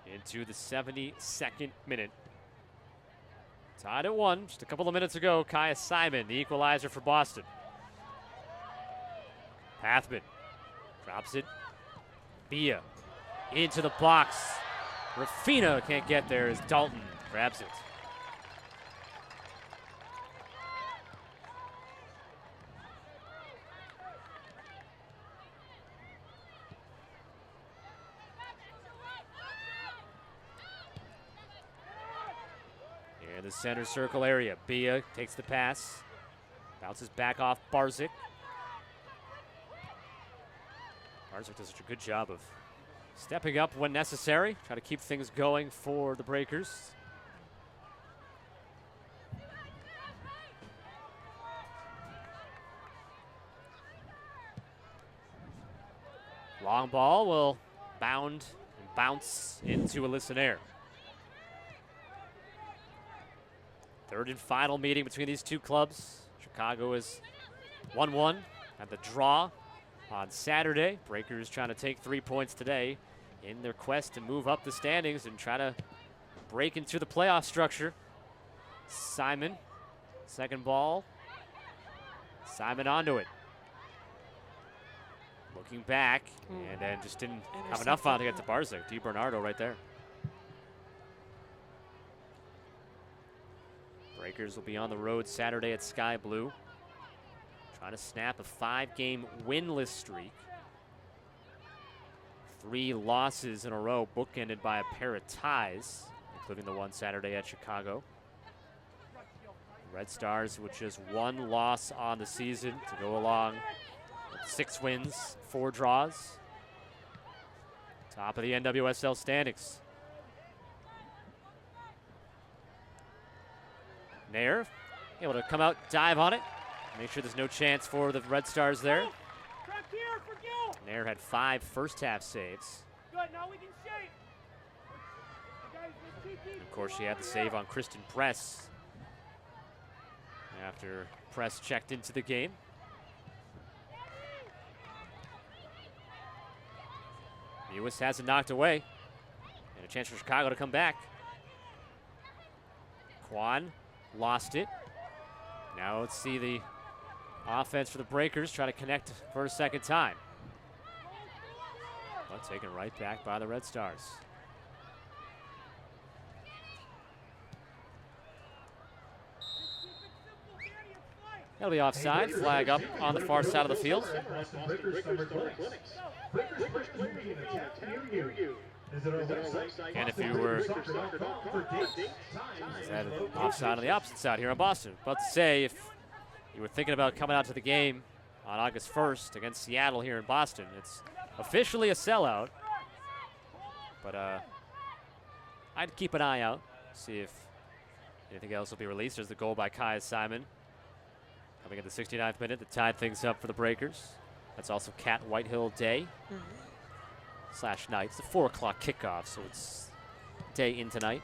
Into the 72nd minute. Tied at 1, just a couple of minutes ago. Kaya Simon, the equalizer for Boston. Pathman drops it. Bia into the box. Rafina can't get there as Dalton grabs it. In the center circle area, Bia takes the pass, bounces back off Barzik. Barzik does such a good job of stepping up when necessary, try to keep things going for the Breakers. Long ball will bound and bounce into Alyssa Nair. Third and final meeting between these two clubs. Chicago is 1-1 at the draw on Saturday. Breakers trying to take 3 points today in their quest to move up the standings and try to break into the playoff structure. Simon, second ball. Simon onto it. Looking back, and then just didn't have enough on to get to Barzik. DiBernardo right there. Breakers will be on the road Saturday at Sky Blue, trying to snap a 5-game winless streak. 3 losses in a row, bookended by a pair of ties, including the one Saturday at Chicago. Red Stars with just 1 loss on the season to go along with 6 wins, 4 draws. Top of the NWSL standings. Nair able to come out, dive on it, make sure there's no chance for the Red Stars there. Nair had 5 first-half saves. Good, now we can shape. And of course, she had the save on Kristen Press after Press checked into the game. Lewis has it knocked away, and a chance for Chicago to come back. Kwan lost it. Now let's see the offense for the Breakers try to connect for a second time. But taken right back by the Red Stars. That'll be offside. Flag up on the far side of the field. And if you were offside on the opposite side here in Boston. About to say, if you were thinking about coming out to the game on August 1st against Seattle here in Boston, it's officially a sellout. But I'd keep an eye out, see if anything else will be released. There's the goal by Kaya Simon. Coming at the 69th minute to tie things up for the Breakers. That's also Kat Whitehill Day / night. It's a 4 o'clock kickoff, so it's day into night.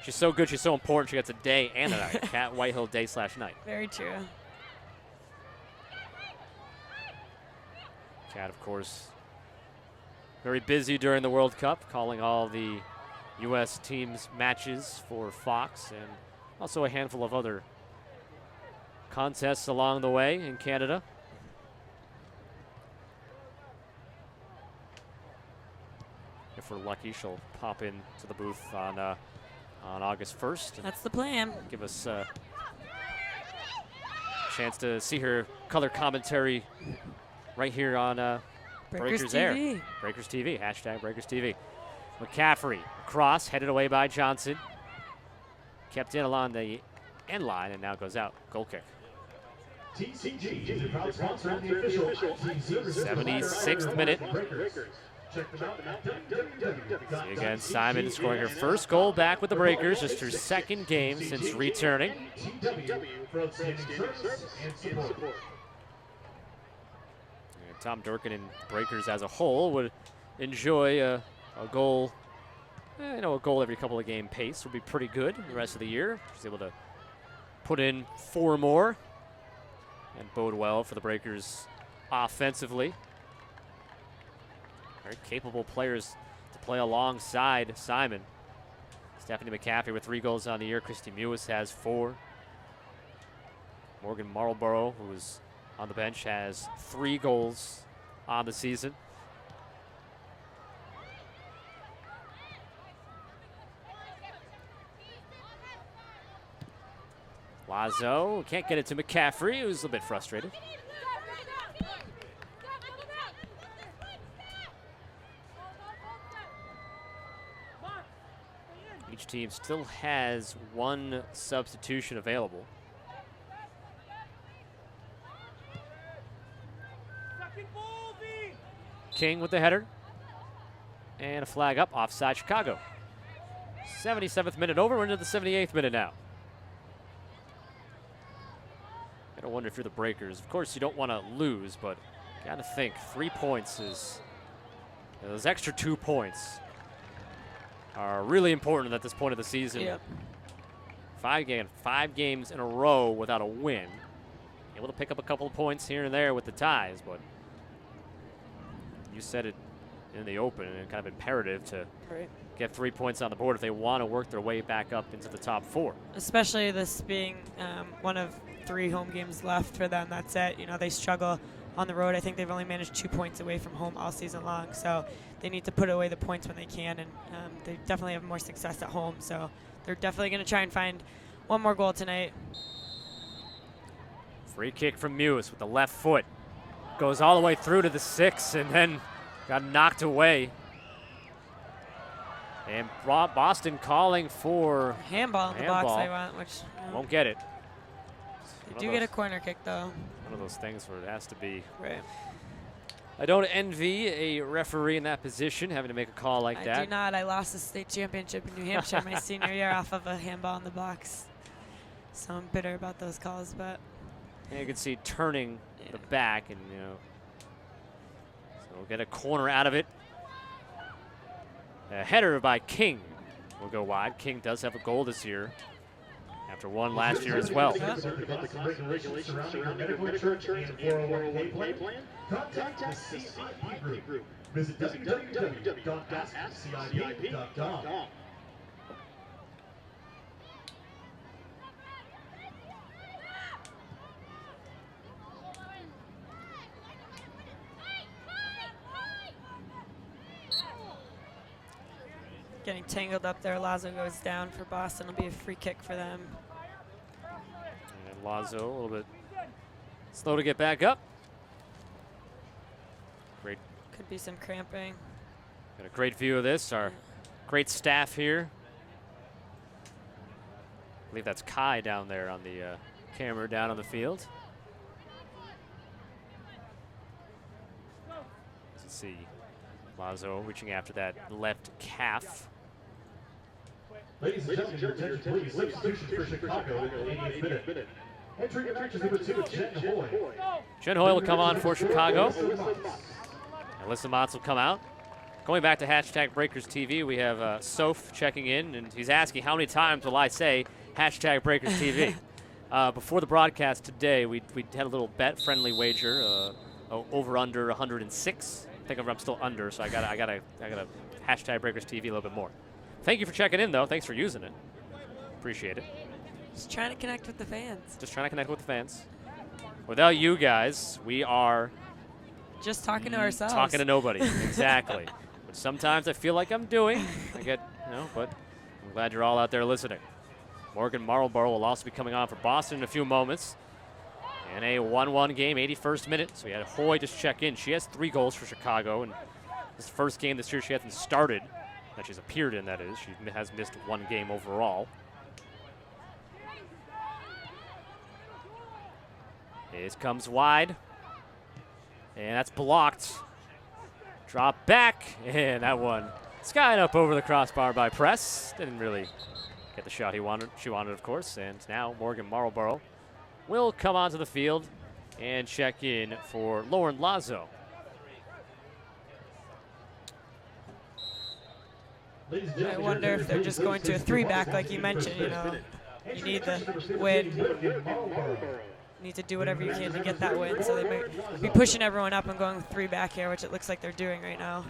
She's so good, she's so important, she gets a day and a night. Kat Whitehill Day / night. Very true. Kat, of course, very busy during the World Cup, calling all the U.S. teams' matches for Fox, and also a handful of other contests along the way in Canada. If we're lucky, she'll pop in to the booth on August 1st. That's the plan. Give us a chance to see her color commentary right here on Breakers TV. Air. Breakers TV, hashtag Breakers TV. McCaffrey, cross, headed away by Johnson. Kept in along the end line and now goes out. Goal kick. TCG is a proud sponsor of the official 76th minute. Check them out at See again, Simon scoring her first goal back with the Breakers, just her second game since returning. TW for outstanding service and support. And Tom Durkin and Breakers as a whole would enjoy a goal, a goal every couple of game pace would be pretty good the rest of the year. She's able to put in 4 more and bode well for the Breakers offensively. Very capable players to play alongside Simon. Stephanie McCaffrey with 3 goals on the year. Christy Mewis has 4. Morgan Marlborough, who is on the bench, has 3 goals on the season. Lazo can't get it to McCaffrey, who's a bit frustrated. Each team still has 1 substitution available. King with the header. And a flag up, offside Chicago. 77th minute over, we're into the 78th minute now. I wonder if you're the Breakers. Of course, you don't want to lose, but you got to think 3 points is, those extra 2 points are really important at this point of the season. Yep. 5 games in a row without a win. Able to pick up a couple of points here and there with the ties, but you said it in the open, and kind of imperative to get 3 points on the board if they want to work their way back up into the top 4. Especially this being one of 3 home games left for them. That's it. They struggle on the road. I think they've only managed 2 points away from home all season long. So they need to put away the points when they can, and they definitely have more success at home. So they're definitely going to try and find 1 more goal tonight. Free kick from Mewis with the left foot. Goes all the way through to the 6 and then got knocked away. And Boston calling for handball in the box they want, which won't get it. They do get a corner kick though. One of those things where it has to be. Right. I don't envy a referee in that position having to make a call like that. I do not. I lost the state championship in New Hampshire my senior year off of a handball in the box. So I'm bitter about those calls, but. And you can see turning the back, and so we'll get a corner out of it. A header by King will go wide. King does have a goal this year, after 1 last year as well. Contact the CIP Group. Visit www.askcip.com. Getting tangled up there. Lazo goes down for Boston. It'll be a free kick for them. And Lazo a little bit slow to get back up. Great. Could be some cramping. Got a great view of this. Our great staff here. I believe that's Kai down there on the camera down on the field. Let's see. Lazo reaching after that left calf. Ladies and gentlemen, your attention please. Substitution for Chicago in the 88th minute. Entering the match is number 2, Jen Hoy. Jen Hoy will come on for Chicago. Alyssa Motz will come out. Going back to hashtag Breakers TV, we have Soph checking in, and he's asking how many times will I say hashtag Breakers TV. Before the broadcast today, we had a little bet-friendly wager, over under 106. I think I'm still under, so I gotta hashtag Breakers TV a little bit more. Thank you for checking in, though. Thanks for using it. Appreciate it. Just trying to connect with the fans. Just trying to connect with the fans. Without you guys, we are just talking to ourselves. Talking to nobody, exactly. sometimes I feel like I'm doing. I get, but I'm glad you're all out there listening. Morgan Marlborough will also be coming on for Boston in a few moments. In a 1-1 game, 81st minute. So we had Hoy just check in. She has 3 goals for Chicago, and this first game this year she hasn't started, that she's appeared in, that is. She has missed 1 game overall. This comes wide, and that's blocked. Drop back, and that one skied up over the crossbar by Press. Didn't really get the shot she wanted, of course. And now Morgan Marlborough will come onto the field and check in for Lauren Lazo. I wonder if they're just going to a 3-back like you mentioned. You need the win. You need to do whatever you can to get that win. So they might be pushing everyone up and going 3-back here, which it looks like they're doing right now.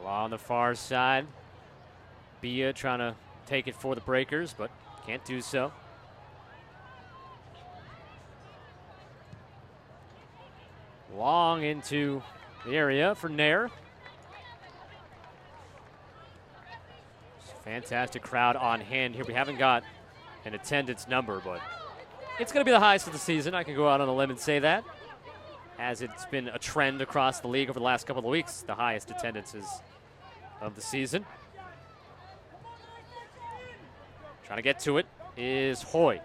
On the far side, Bia trying to take it for the Breakers, but can't do so. Long into the area for Nair. Fantastic crowd on hand here. We haven't got an attendance number, but it's going to be the highest of the season. I can go out on a limb and say that, as it's been a trend across the league over the last couple of weeks, the highest attendances of the season. Trying to get to it is Hoy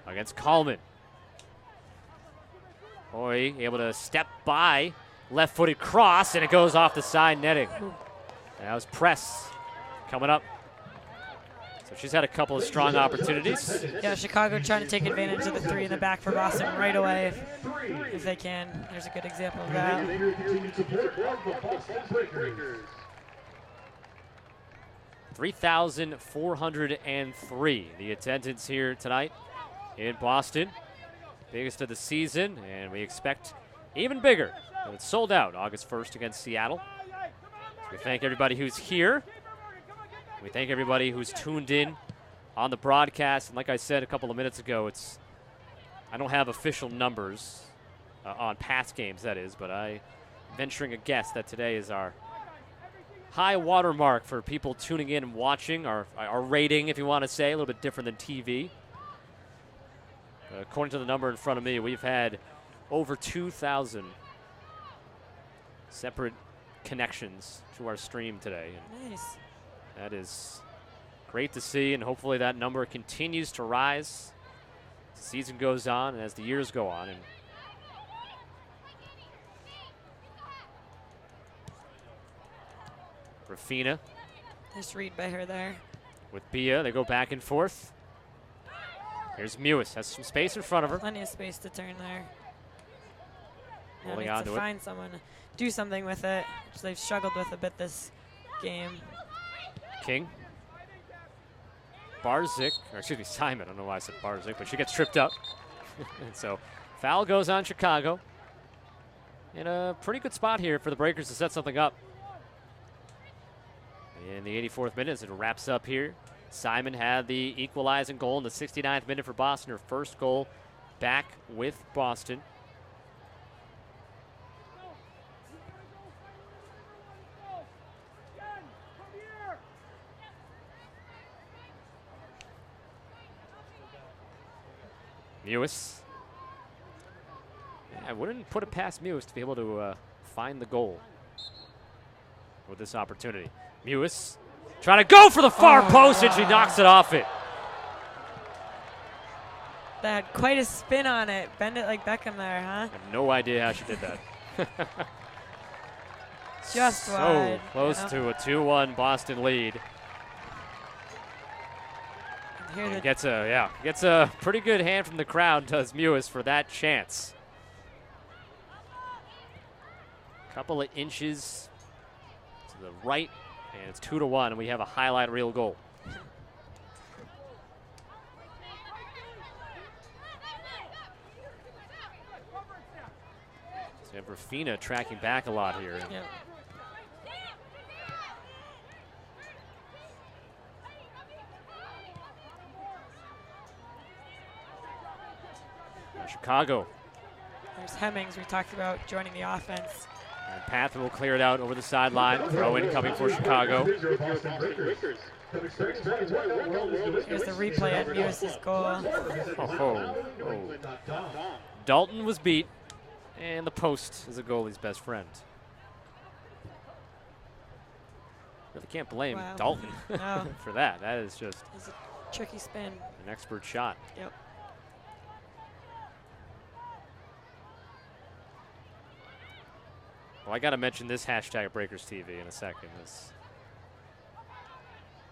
against Kallman. Hoy able to step by, left-footed cross, and it goes off the side netting. And that was Press coming up. So she's had a couple of strong opportunities. Yeah, Chicago trying to take advantage of the 3 in the back for Boston right away if they can. There's a good example of that. 3,403 the attendance here tonight in Boston. Biggest of the season, and we expect even bigger. And it's sold out August 1st against Seattle. So we thank everybody who's here. We thank everybody who's tuned in on the broadcast. And like I said a couple of minutes ago, I don't have official numbers on past games, that is, but I venturing a guess that today is our high water mark for people tuning in and watching, our rating, if you want to say, a little bit different than TV. According to the number in front of me, we've had over 2,000 separate connections to our stream today. And Nice. that is great to see, and hopefully that number continues to rise as the season goes on and as the years go on. And Rafina Nice read by her there. with Bia. They go back and forth. Here's Mewis. Has some space in front of her. Plenty of space to turn there. Now Holding needs on to to it. find someone to do something with it, which they've struggled with a bit this game. King. Barzik, or excuse me, Simon. I don't know why I said Barzik, but she gets tripped up. And so foul goes on Chicago. In a pretty good spot here for the Breakers to set something up. In the 84th minute, as it wraps up here, Simon had the equalizing goal in the 69th minute for Boston, her first goal back with Boston. Mewis. I wouldn't put it past Mewis to be able to find the goal with this opportunity. Mewis trying to go for the far post, and she knocks it off it. That had quite a spin on it. Bend it like Beckham there, huh? I have no idea how she did that. Just so wide. close to a 2-1 Boston lead. Here And the gets a pretty good hand from the crowd, does Mewis, for that chance. Couple of inches to the right, and it's 2-1, and we have a highlight reel goal. So we have Rafina tracking back a lot here. yeah. Chicago. There's Hemmings, we talked about joining the offense. And Pathan will clear it out over the sideline. Throw in coming for Chicago. Here's the replay at Mewis's goal. Dalton was beat, and the post is a goalie's best friend. Really can't blame Wow. Dalton No. for that. That is just It's a tricky spin. an expert shot. Yep. Well, I got to mention this hashtag Breakers TV in a second. This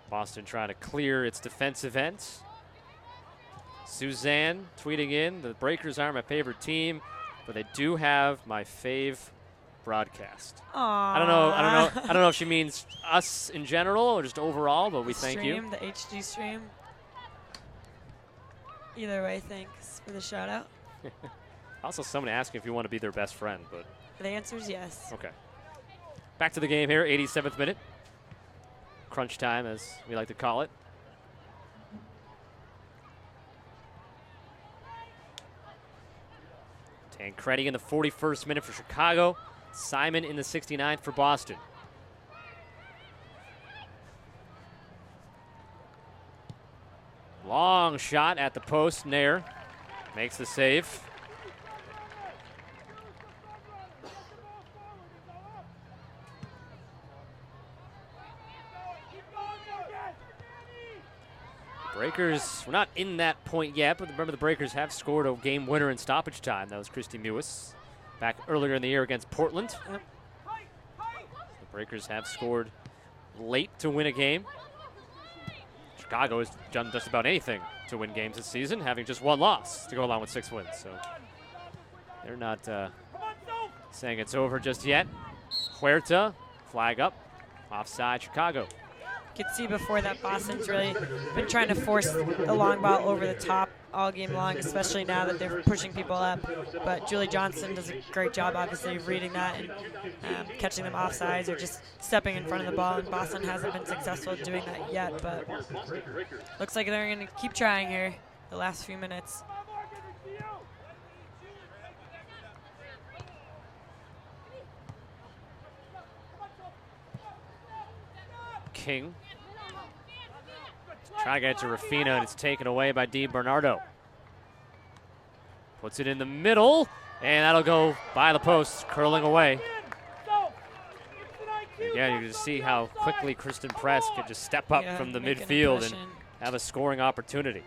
Boston trying to clear its defensive ends. Suzanne tweeting in, the Breakers aren't my favorite team, but they do have my fave broadcast. Aww. I don't know if she means us in general or just overall, but we thank you. The HG stream. Either way, thanks for the shout out. Also, someone asking if you want to be their best friend, but The answer is yes. okay. Back to the game here, 87th minute. Crunch time, as we like to call it. Tancredi in the 41st minute for Chicago. Simon in the 69th for Boston. Long shot at the post. Nair makes the save. Breakers, we're not in that point yet, but remember the Breakers have scored a game winner in stoppage time. That was Christy Mewis back earlier in the year against Portland. Yep. The Breakers have scored late to win a game. Chicago has done just about anything to win games this season, having just one loss to go along with 6 wins. So they're not saying it's over just yet. Huerta, flag up, offside Chicago. You could see before that Boston's really been trying to force the long ball over the top all game long, especially now that they're pushing people up. But Julie Johnson does a great job, obviously, of reading that and catching them offsides or just stepping in front of the ball. And Boston hasn't been successful at doing that yet, but looks like they're going to keep trying here the last few minutes. King. Try to get it to Rafina, and it's taken away by Di Bernardo. Puts it in the middle, and that'll go by the post, curling away. Again, you can see how quickly Kristen Press can just step up from the make an midfield and impression. have a scoring opportunity.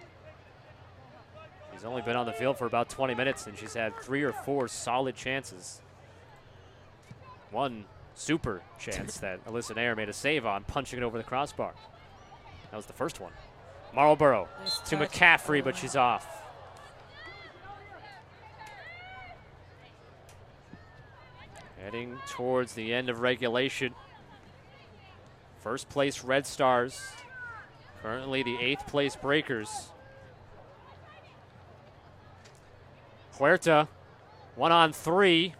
She's only been on the field for about 20 minutes, and she's had 3 or 4 solid chances. One super chance that Alyssa Nair made a save on, punching it over the crossbar. That was the first one. Marlborough Nice to touch. McCaffrey, but she's off. Heading towards the end of regulation. First place Red Stars. Currently the 8th place Breakers. Huerta, 1-on-3.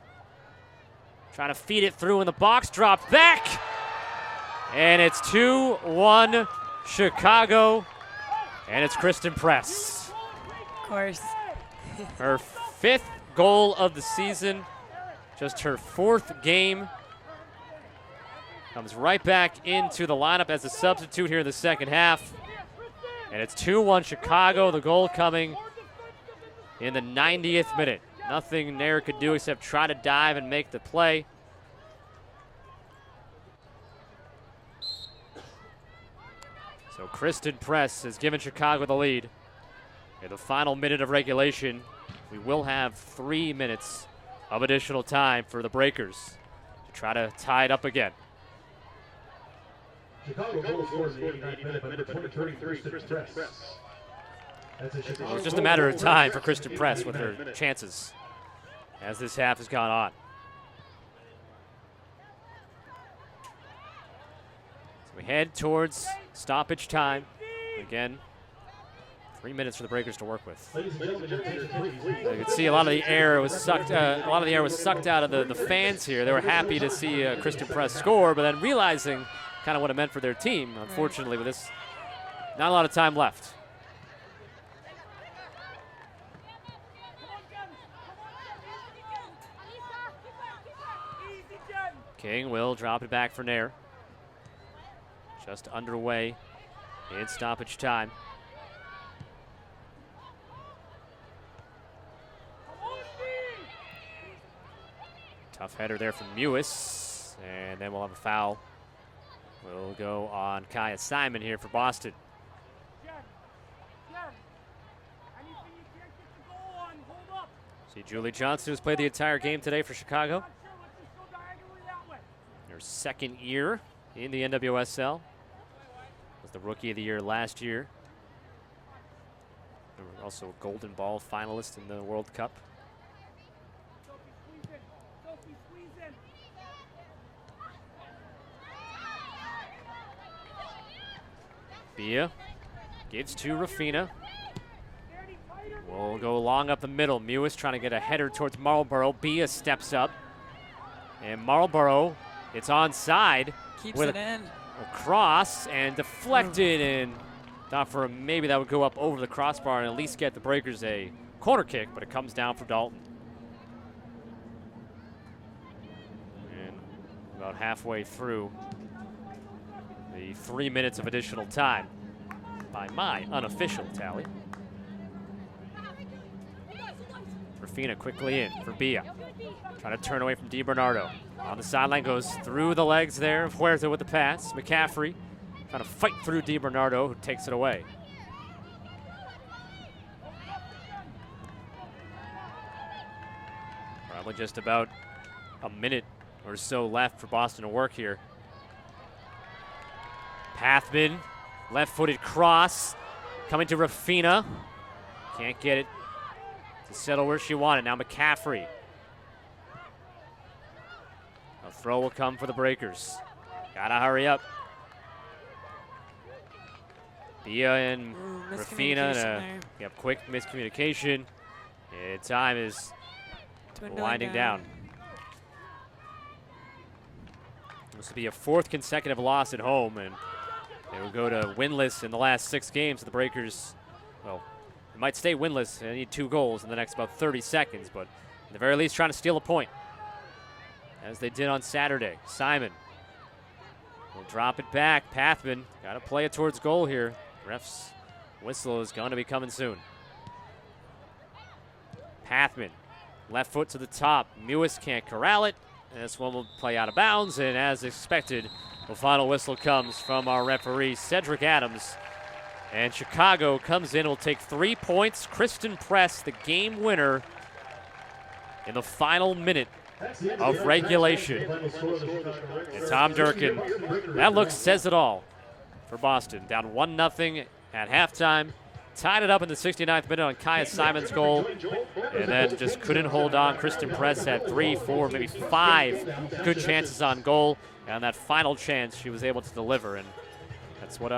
Trying to feed it through in the box, dropped back. And it's 2-1 Chicago. And it's Kristen Press. Of course. Her 5th goal of the season. Just her 4th game. Comes right back into the lineup as a substitute here in the second half. And it's 2-1 Chicago. The goal coming in the 90th minute. Nothing Nair could do except try to dive and make the play. So Kristen Press has given Chicago the lead. In the final minute of regulation, we will have 3 minutes of additional time for the Breakers to try to tie it up again. Chicago goal scores in the 89th minute by number 23, Kristen Press. It was just a matter of time for Kristen Press with her chances as this half has gone on. So we head towards stoppage time. Again, 3 minutes for the Breakers to work with. Ladies and gentlemen, your attention, please. You can see a lot of the air was sucked. A lot of the air was sucked out of the fans here. They were happy to see Kristen Press score, but then realizing kind of what it meant for their team. Unfortunately, with this, not a lot of time left. King will drop it back for Nair. Just underway in stoppage time. Tough header there from Mewis, and then we'll have a foul. We'll go on Kaya Simon here for Boston. See Julie Johnson, who's played the entire game today for Chicago. Her second year in the NWSL. Was the Rookie of the Year last year. Also a Golden Ball finalist in the World Cup. Bia gives to Rafina. We'll go long up the middle. Mewis trying to get a header towards Marlborough. Bia steps up. And Marlborough, it's onside. Keeps with it in. A cross and deflected, and thought for maybe that would go up over the crossbar and at least get the Breakers a corner kick, but it comes down for Dalton. And about halfway through the 3 minutes of additional time by my unofficial tally. Rafina quickly in for Bia. Trying to turn away from DiBernardo. On the sideline, goes through the legs there. Huerta with the pass. McCaffrey trying to fight through DiBernardo, who takes it away. Probably just about a minute or so left for Boston to work here. Pathman, left-footed cross, coming to Rafina. Can't get it to settle where she wanted. Now McCaffrey. A throw will come for the Breakers. Gotta hurry up. Bia and Rafina, quick miscommunication. And time is winding down. This will be a fourth consecutive loss at home, and they will go to winless in the last 6 games. The Breakers, well, they might stay winless. They need 2 goals in the next about 30 seconds, but at the very least trying to steal a point, as they did on Saturday. Simon will drop it back. Pathman got to play it towards goal here. Ref's whistle is going to be coming soon. Pathman, left foot to the top. Mewis can't corral it, and this one will play out of bounds, and as expected, the final whistle comes from our referee, Cedric Adams. And Chicago comes in, will take 3 points. Kristen Press, the game winner in the final minute of regulation. And Tom Durkin, that look says it all for Boston. Down 1-0 at halftime. Tied it up in the 69th minute on Kaya Simon's goal. And then just couldn't hold on. Kristen Press had 3, 4, maybe 5 good chances on goal. And on that final chance, she was able to deliver. And that's what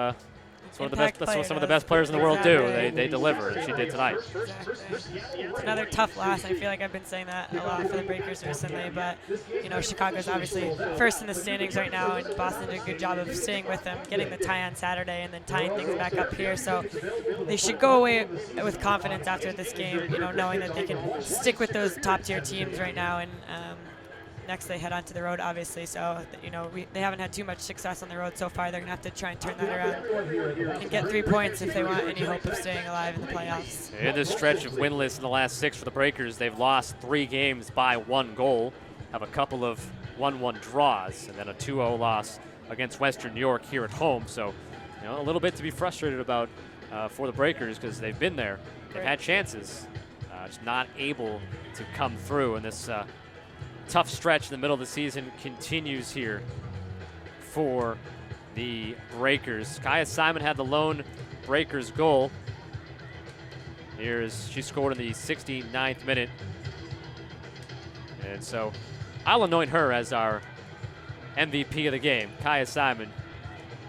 some of the best players in the world do. They deliver, and she did tonight. Exactly. It's another tough loss. I feel like I've been saying that a lot for the Breakers recently, but you know, Chicago's obviously first in the standings right now, and Boston did a good job of staying with them, getting the tie on Saturday, and then tying things back up here. So they should go away with confidence after this game, you know, knowing that they can stick with those top-tier teams right now. And next they head onto the road, obviously, so you know they haven't had too much success on the road so far. They're gonna have to try and turn that around and get 3 points if they want any hope of staying alive in the playoffs. In this stretch of winless in the last 6 for the Breakers, they've lost 3 games by 1 goal, have a couple of 1-1 draws, and then a 2-0 loss against Western New York here at home. So, you know, a little bit to be frustrated about for the Breakers, because they've been there, they've had chances, just not able to come through. And this tough stretch in the middle of the season continues here for the Breakers. Kaya Simon had the lone Breakers goal. She scored in the 69th minute. And so I'll anoint her as our MVP of the game. Kaya Simon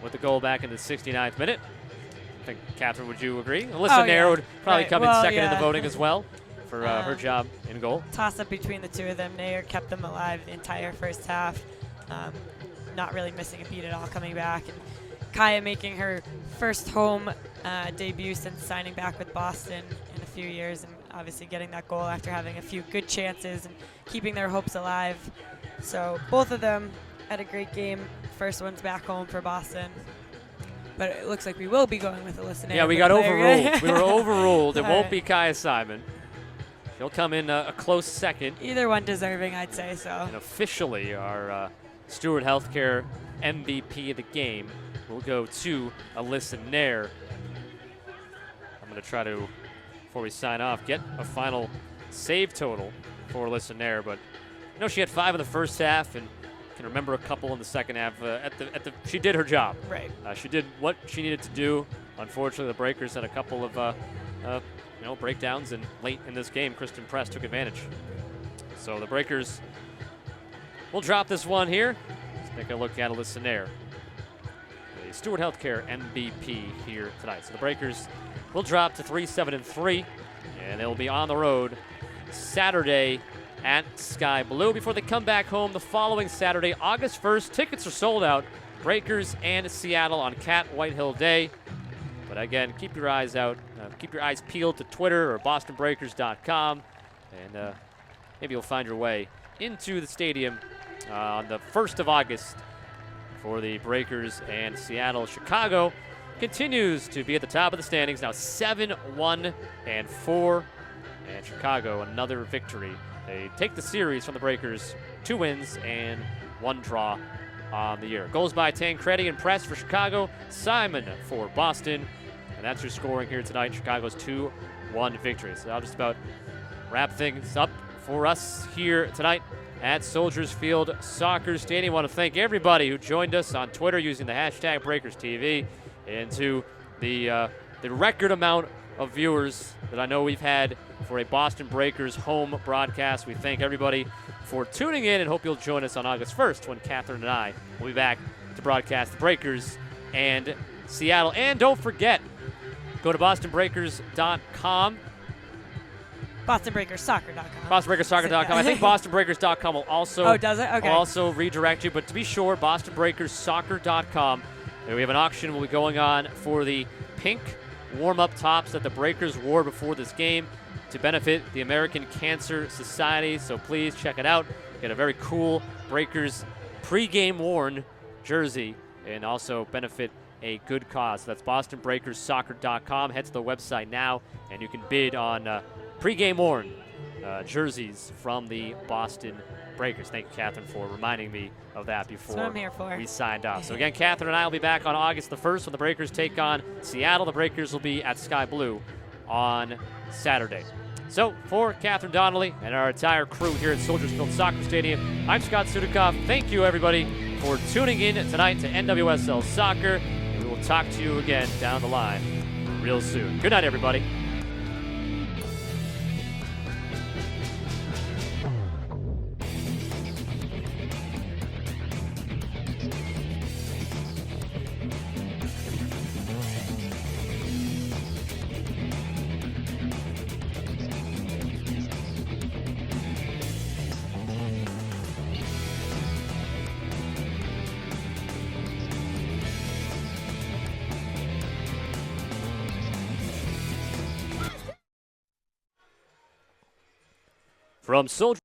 with the goal back in the 69th minute. I think, Catherine, would you agree? Alyssa Nair would probably come in second in the voting as well for her job in goal. Toss up between the two of them. Nair kept them alive the entire first half, not really missing a beat at all coming back. And Kaya making her first home debut since signing back with Boston in a few years, and obviously getting that goal after having a few good chances and keeping their hopes alive. So both of them had a great game. First one's back home for Boston. But it looks like we will be going with Alyssa Nair. Yeah, we for got the player. overruled. We were overruled. It All won't right. be Kaya Simon. She'll come in a close second. Either one deserving, I'd say so. And officially, our Stewart Healthcare MVP of the game will go to Alyssa Nair. I'm going to try to, before we sign off, get a final save total for Alyssa Nair. But I know she had 5 in the first half, and can remember a couple in the second half. She did her job. Right. She did what she needed to do. Unfortunately, the Breakers had a couple of breakdowns, and late in this game, Kristen Press took advantage. So the Breakers will drop this one here. Let's take a look at Alyssa Nair, the Stewart Healthcare MVP here tonight. So the Breakers will drop to 3-7-3, and they'll be on the road Saturday at Sky Blue before they come back home the following Saturday, August 1st. Tickets are sold out. Breakers and Seattle on Cat Whitehill Day. But again, keep your eyes out. Keep your eyes peeled to Twitter or BostonBreakers.com, and maybe you'll find your way into the stadium on the 1st of August for the Breakers and Seattle. Chicago continues to be at the top of the standings, now 7-1-4, and Chicago another victory. They take the series from the Breakers, 2 wins and 1 draw on the year. Goals by Tancredi and Press for Chicago, Simon for Boston, and that's your scoring here tonight. Chicago's 2-1 victory. So I'll just about wrap things up for us here tonight at Soldiers Field Soccer Stadium. I want to thank everybody who joined us on Twitter using the hashtag BreakersTV, and to the record amount of viewers that I know we've had for a Boston Breakers home broadcast. We thank everybody for tuning in and hope you'll join us on August 1st when Catherine and I will be back to broadcast the Breakers and Seattle. And don't forget, go to BostonBreakers.com. BostonBreakersSoccer.com. BostonBreakersSoccer.com. I think BostonBreakers.com will also, Oh, does it? Okay. also redirect you. But to be sure, BostonBreakersSoccer.com. We have an auction will be going on for the pink warm-up tops that the Breakers wore before this game to benefit the American Cancer Society. So please check it out. Get a very cool Breakers pre-game worn jersey and also benefit a good cause. So that's BostonBreakersSoccer.com. Head to the website now, and you can bid on pre-game worn jerseys from the Boston Breakers. Thank you, Catherine, for reminding me of that before That's what I'm here for. we signed off. So again, Catherine and I will be back on August the 1st when the Breakers take on Seattle. The Breakers will be at Sky Blue on Saturday. So for Catherine Donnelly and our entire crew here at Soldiers Field Soccer Stadium, I'm Scott Sudikoff. Thank you, everybody, for tuning in tonight to NWSL Soccer, and we will talk to you again down the line real soon. Good night, everybody. From Soldiers